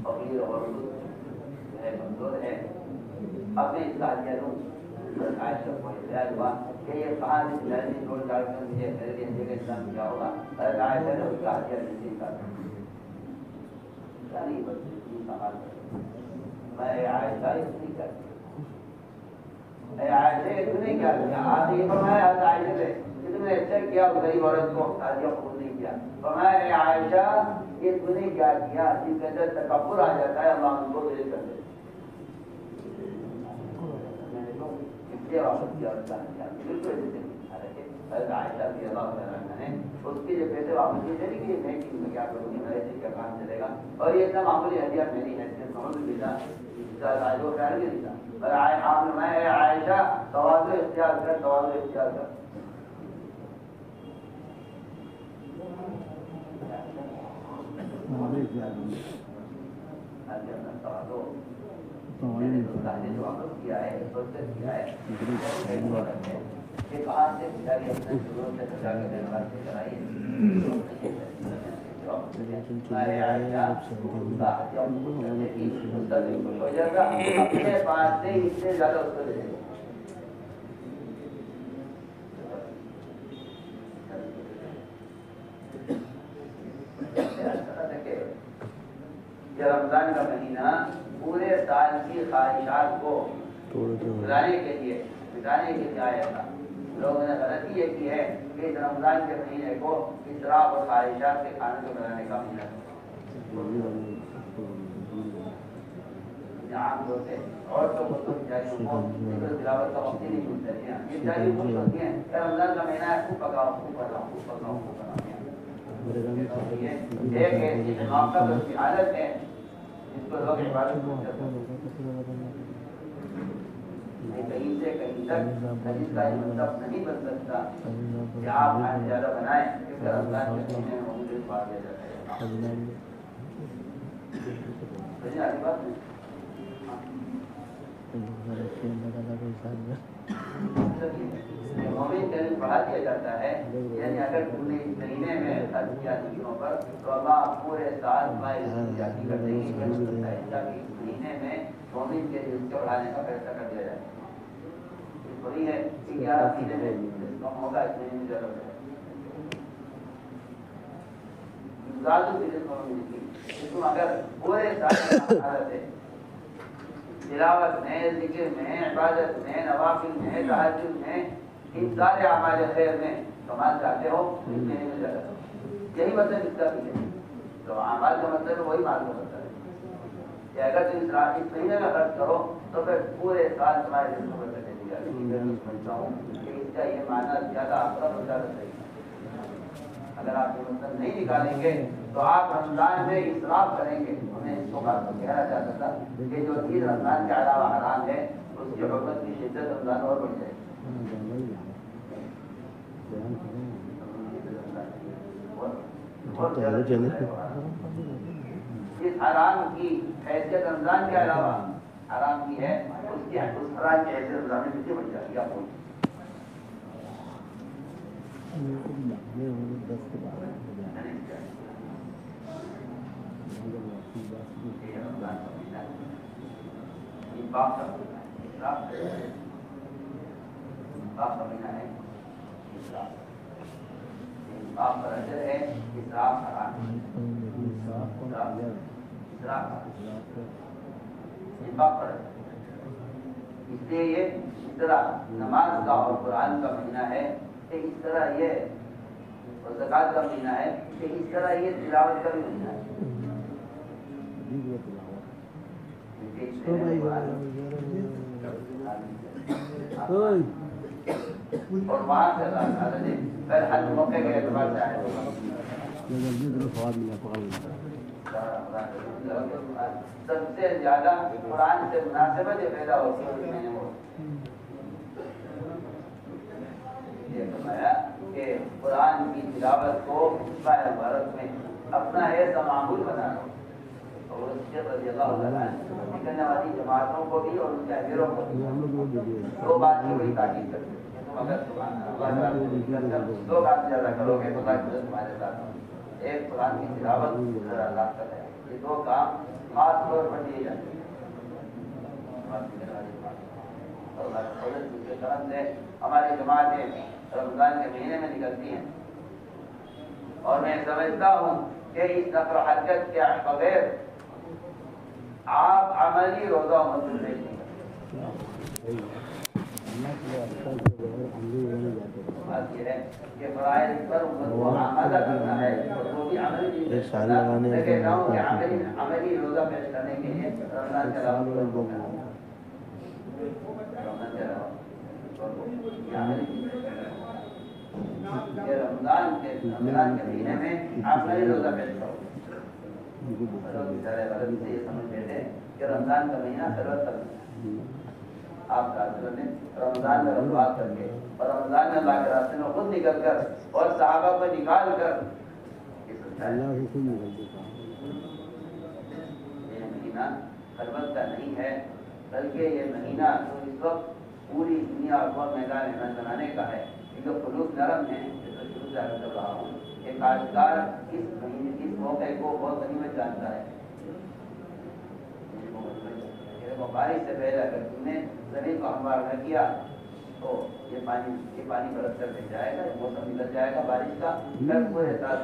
فقیر اور ہے کمزور ہے اپنے اس ساتھیوں عائشہ کو خیال ہوا کہ یہ کہاں سے جلدی چھوڑ کر مجھے میرے لیے جگہ انتظام کیا ہوگا عائشہ نے اس کا ہتھیار نہیں کہا میں عائشہ اس نہیں کرتی عائشہ تو نہیں کیا آپ یہ فرمایا عائشہ سے تم نے اچھا کیا غریب عورت کو شادیاں قبول نہیں کیا فرمایا عائشہ یہ تو نے کیا کیا جس کے اندر تکبر آ جاتا ہے اللہ ان کو دل کر دے عائشہ رضی اللہ عنہا نے اس کے جو پیسے واپس کیے تھے کہ میں کیا کروں گی میرے سے کیا کام چلے گا اور یہ اتنا معمولی ہدیہ میری ہے سمجھ لیتا وہ خیال بھی نہیں تھا میں عائشہ تواضع اختیار کر تواضع اختیار کر واپس کیا ہے کہاں سے اپنے پاس سے اس سے زیادہ اس کو دے دیں رمضان کا مہینہ پورے سال کی خواہشات کو بلانے کے لیے بتانے کے لیے آیا تھا لوگوں نے غلطی یہ کی ہے کہ اس رمضان کے مہینے کو اسراف اور خواہشات کے کھانے کو بنانے کا مہینہ عام طور سے عورتوں کو تلاوت کا وقت ہی نہیں ملتا ہے یہ جاری خوش ہوتی ہیں کہ رمضان کا مہینہ ہے خوب پکاؤ خوب پکاؤ خوب پکاؤ خوب پکاؤ ایک ایسی حماقت کی حالت ہے جس کو لوگ عبادت کرتے ہیں کہیں سے کہیں تک حدیث کا یہ مطلب نہیں بن سکتا کہ آپ کھانے زیادہ بنائیں کیونکہ رمضان کے مہینے میں مجھے پا دیا جاتا ہے بات نہیں مومن کا علم بڑھا دیا جاتا ہے یعنی اگر تم نے اس مہینے میں خرچ کیا چیزوں پر تو اللہ پورے سال میں جاتی کر دیں گے اس مہینے میں مومن کے رزق بڑھانے کا فیصلہ کر دیا جائے وہی ہے کہ 11 مہینے میں کم ہوگا اس مہینے میں ضرورت ہے زیادہ رزق ملتی اس کو اگر پورے سال میں حالت ہے تلاوت میں ذکر میں عبادت میں نوافل میں تہجد میں ان سارے اعمال خیر میں کمال چاہتے ہو یہی مطلب اس کا بھی ہے تو اعمال کا مطلب وہی معلوم ہوتا ہے کہ اگر تم اس مہینے میں خرچ کرو تو پھر پورے سال تمہارے دل کو کرنے دی جاتی ہے میں سمجھتا ہوں کہ اس کا یہ معنی زیادہ آپ کا زیادہ صحیح ہے اگر آپ یہ مطلب نہیں نکالیں گے تو آپ رمضان میں اسراف کریں گے انہیں اس کو بات کو کہنا چاہتا تھا کہ جو چیز رمضان کے علاوہ حرام ہے اس کی حرمت کی شدت رمضان اور بڑھ جائے اس حرام کی حیثیت رمضان کے علاوہ حرام کی ہے اس کی اس حرام کی حیثیت رمضان میں کتنی بڑھ جاتی ہے آپ کو باپ کا مہینہ ہے باپ پر اثر ہے اسراف حرام باپ پر اس لیے یہ اس طرح نماز کا اور قرآن کا مہینہ ہے کہ اس طرح یہ اور زکات کا مہینہ ہے کہ اس طرح یہ تلاوت کا بھی مہینہ ہے اور وہاں سے اللہ تعالیٰ نے ہر موقع کے اعتبار سے آئے سب سے زیادہ قرآن سے مناسبت جو پیدا ہوتی ہے اس مہینے میں یہ فرمایا کہ قرآن کی تلاوت کو ماہ مبارک میں اپنا ایسا معمول بنانا اور رضی اللہ عنہ نکلنے والی جماعتوں کو بھی اور ان کے امیروں کو بھی دو بات کی بڑی تاکید کرتے ہیں اگر دو بات زیادہ کرو گے تو تمہارے ساتھ ایک قرآن کی تلاوت اللہ کرے یہ دو کام خاص طور پر دیے جاتے ہیں کرم سے ہماری جماعتیں رمضان کے مہینے میں نکلتی ہیں اور میں سمجھتا ہوں کہ اس نقل و حرکت کے بغیر آپ عملی روزہ منظور نہیں بات یہ ہے کہ فرائض پر ادا کرنا ہے اور وہ بھی عملی عملی روزہ پیش کرنے کے لیے رمضان کے علاوہ رمضان کے مہینے میں عملی روزہ پیش کرو یہ سمجھ لیتے کہ رمضان کا مہینہ سرور تک آپ نے رمضان میں رمضان کر کے اور رمضان میں اللہ کے راستے میں خود نکل کر اور صحابہ کو نکال کر یہ مہینہ خلوت کا نہیں ہے بلکہ یہ مہینہ جو اس وقت پوری دنیا اور میدان محنت بنانے کا ہے کیونکہ خلوص نرم ہے شروع سے عرض کر رہا ہوں کہ کاشتکار اس مہینے اس موقع کو بہت غنیمت جانتا ہے بارش سے پہلے اگر تم نے زمین کو ہموار نہ کیا تو یہ پانی برس کر مل جائے گا موسم نکل جائے گا بارش کا پھر پورے سال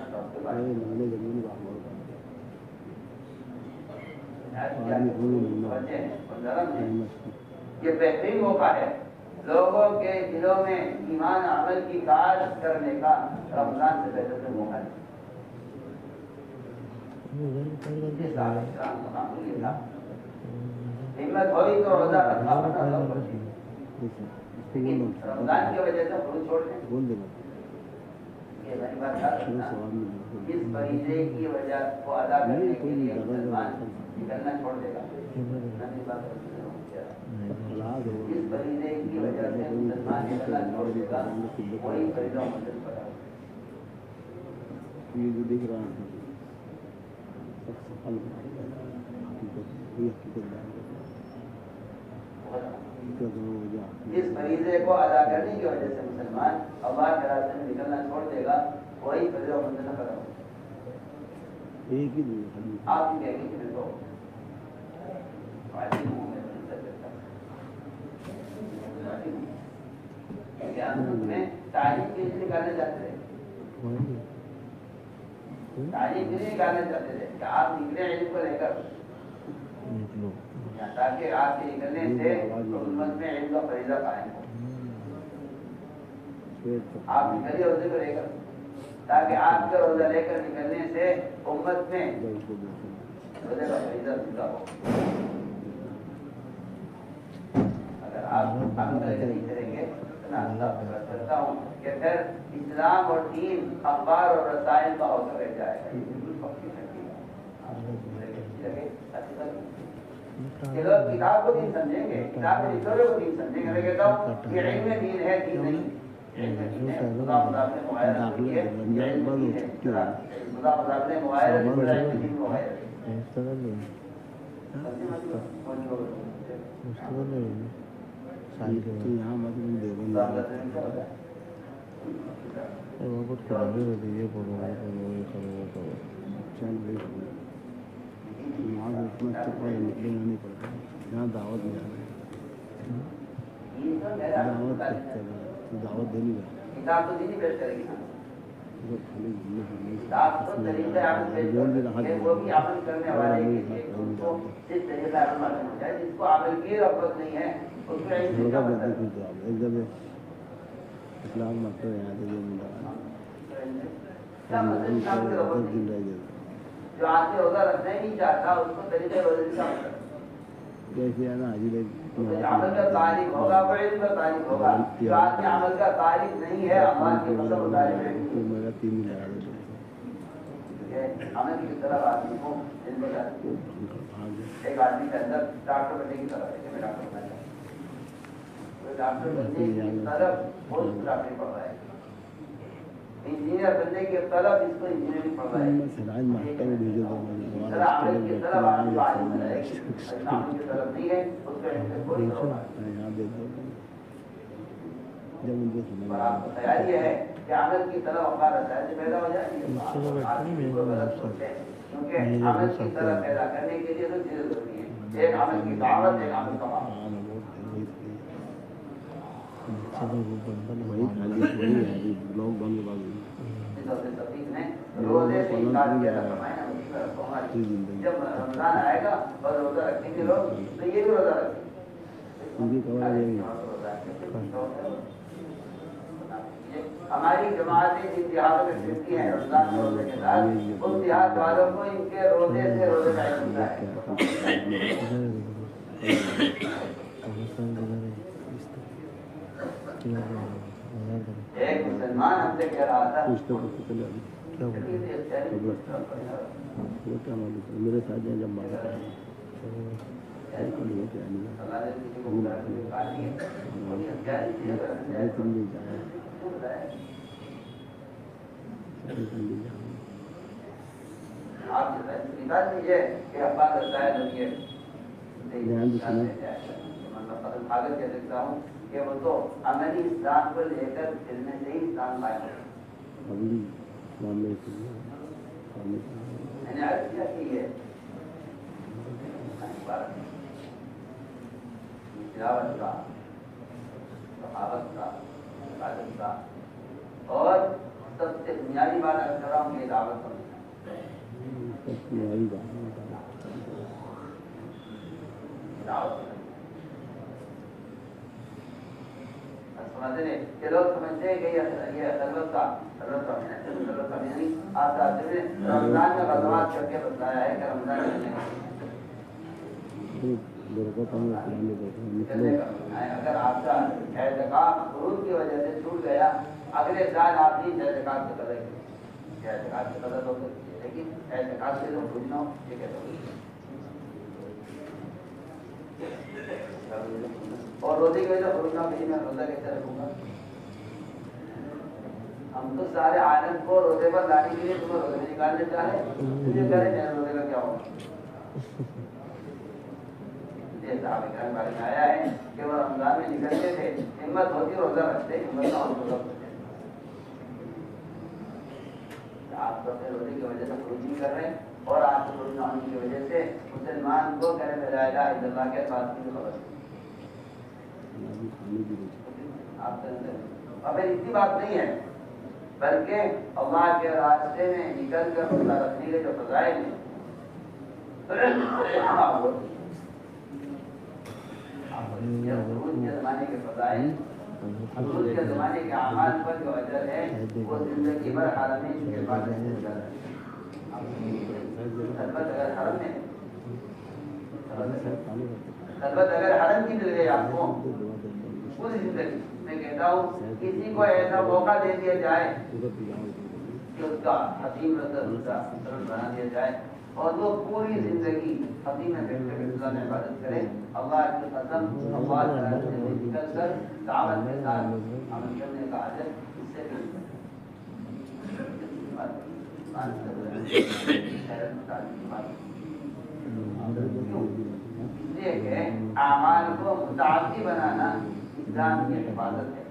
یہ بہترین موقع ہے لوگوں کے دلوں میں ایمان عمل کی کاشت کرنے کا رمضان سے بہتر موقع ہے ہمت ہوئی تو روزہ رکھا رمضان کی وجہ سے خود چھوڑ دیں اس فریضے کی وجہ کو ادا کرنے کے لیے مسلمان نکلنا چھوڑ دے گا اس فریضے کی وجہ سے مسلمان نکلنا چھوڑ دے گا وہی فریضہ منتظر پڑا جس فریضے کو ادا کرنے کی وجہ سے مسلمان اللہ کے راستے میں نکلنا چھوڑ دے گا وہی فریضہ منتظر پڑا آپ بھی کہیں گے کہ میں تو میں تعلیم کے لیے نکالنے جاتے تھے تعلیم کے لیے نکالنے چاہتے تھے کہ آپ نکلے علم کو لے کر تاکہ آپ کے نکلنے سے امت میں علم کا فریضہ قائم ہو آپ نکلیے روزے کو لے کر تاکہ آپ کا روزہ لے کر نکلنے سے امت میں روزے کا فریضہ زندہ ہو اگر آپ نہیں کریں گے کرتا ہوں کہ پھر اسلام اور دین اخبار اور رسائل کا ہوتا رہ جائے گا لوگ کتاب کو دین سمجھیں گے کتاب میں لکھے کو دین سمجھیں گے میں کہتا ہوں یہ علم دین ہے دین نہیں خدا مذاق نے مغایرہ کی ہے یہ علم دین ہے خدا مذاق نے مغایرہ کی ہے دین مغایرہ یہاں مطلب دعوت میں دعوت دینی کتاب تو دینی پیش کرے گی کتاب تو طریقہ عمل پیش کرے وہ بھی عمل کرنے والے اس کو اس طریقہ عمل معلوم ہو جائے جس کو عمل کی رغبت نہیں ہے اس کو اسلام مطلب یہاں سے جو آدمی روزہ رکھنا ہی نہیں چاہتا اس کو طریقہ روزے کا جیسے ہے نا عمل کا تعلیم ہوگا وہ علم کا تعلیم ہوگا جو آدمی عمل کا تعلیم نہیں ہے اللہ کی قسم طالب ہے عمل کی طرف آدمی کو دل میں جاتی ہے. ایک آدمی کے اندر ڈاکٹر بننے کی طرف ہے کہ میں ڈاکٹر بننا چاہتا ہوں, ڈاکٹر بننے کی طرف بہت ڈاکٹر پڑھ رہا ہے, انجینئر بننے کی طرف اس کو انجینئرنگ پڑھ رہا ہے. ذرا عمل کی طرف آدمی کو عالم بنائے گی, عمل کی طرف نہیں ہے اس کا کوئی اور آپ کا خیال یہ ہے کہ عمل کی طرف ہمارا رسائل پیدا ہو جائے گی, کیونکہ عمل کی طرف پیدا کرنے کے لیے دو چیزیں ضروری ہیں, ایک عمل کی دعوت, ایک عمل کا معاملہ. روزے سے انکار کیا تھا فرمایا جب رمضان آئے گا اور روزہ رکھیں گے لوگ تو یہ بھی روزہ رکھیں گے. ہماری جماعتیں جن دیہاتوں میں پھرتی ہیں رمضان کے روزے کے ساتھ, ان دیہات والوں کو ان کے روزے سے روزے کا علم ہوتا ہے. ایک مسلمان ہم سے کہہ رہا تھا میرے ساتھ جب مارا آپ مثال دیجیے کہ ابا کرتا ہے کہہ سکتا ہوں کہ وہ تو عملی اسلام کو لے کر پھرنے سے ہی اسلام قائم ہے. میں نے عرض کیا کہ یہ تلاوت کا, صحابت کا, عبادت کا, اور سب سے بنیادی بات عرض کر رہا ہوں کہ دعوت کا کہ لوگ سمجھتے ہیں کہ یہ خلوت کا رمضان میں غزوات کر کے بتایا ہے کہ رمضان اگر آپ کا اعتکاف خروج کی وجہ سے چھوٹ گیا, اگلے سال آپ نہیں اعتکاف سے قدر کی, اعتکاف سے قدر ہو سکتی ہے لیکن اعتکاف سے جو خروج نہ ہو یہ کیسے ہوگی. اور روزے کی وجہ خروج نہ ہو میں روزہ کیسے رکھوں گا. ہم تو سارے عالم کو روزے پر لانے کے لیے تمہیں روزے میں نکالنے چاہے, مجھے کہہ رہے ہیں روزے کا کیا ہوگا. صحابہ کرام بارے میں آیا ہے کہ وہ رمضان میں نکلتے تھے, ہمت ہوتی روزہ رکھتے, ہمت نہ ہو روزہ رکھتے. آپ تو اپنے روزے کی وجہ سے خروج نہیں کر رہے, اور آپ کو خروج نہ ہونے کی وجہ سے مسلمان کو کہنے میں لا الہ الا اللہ کے بات کی خبر آپ اور پھر اتنی بات نہیں ہے, بلکہ اللہ کے راستے میں نکل کر روزہ رکھنے کے جو فضائل ہیں کے زمانے کے فضائل, حضور کے زمانے کے اعمال پر جو اجر ہے وہ زندگی بھر حرمین کے بعد البتہ اگر حرم کی مل گئی آپ کو پوری زندگی, میں کہتا ہوں کسی کو ایسا موقع دے دیا جائے کہ اس کا حتیم بنا دیا جائے اور وہ پوری زندگی حتیم اللہ میں عبادت کرے, اللہ کی قسم اللہ تعالیٰ سے نکل کر دعوت کے ساتھ عمل کرنے کا اجر اس سے بھی اس لیے کہ اعمال کو متعدی بنانا اسلام کی حفاظت ہے.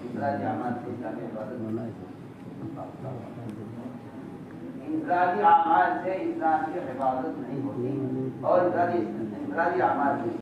انفرادی اعمال سے اسلام کی حفاظت انفرادی اعمال سے اسلام کی حفاظت نہیں ہوتی, اور انفرادی اعمال سے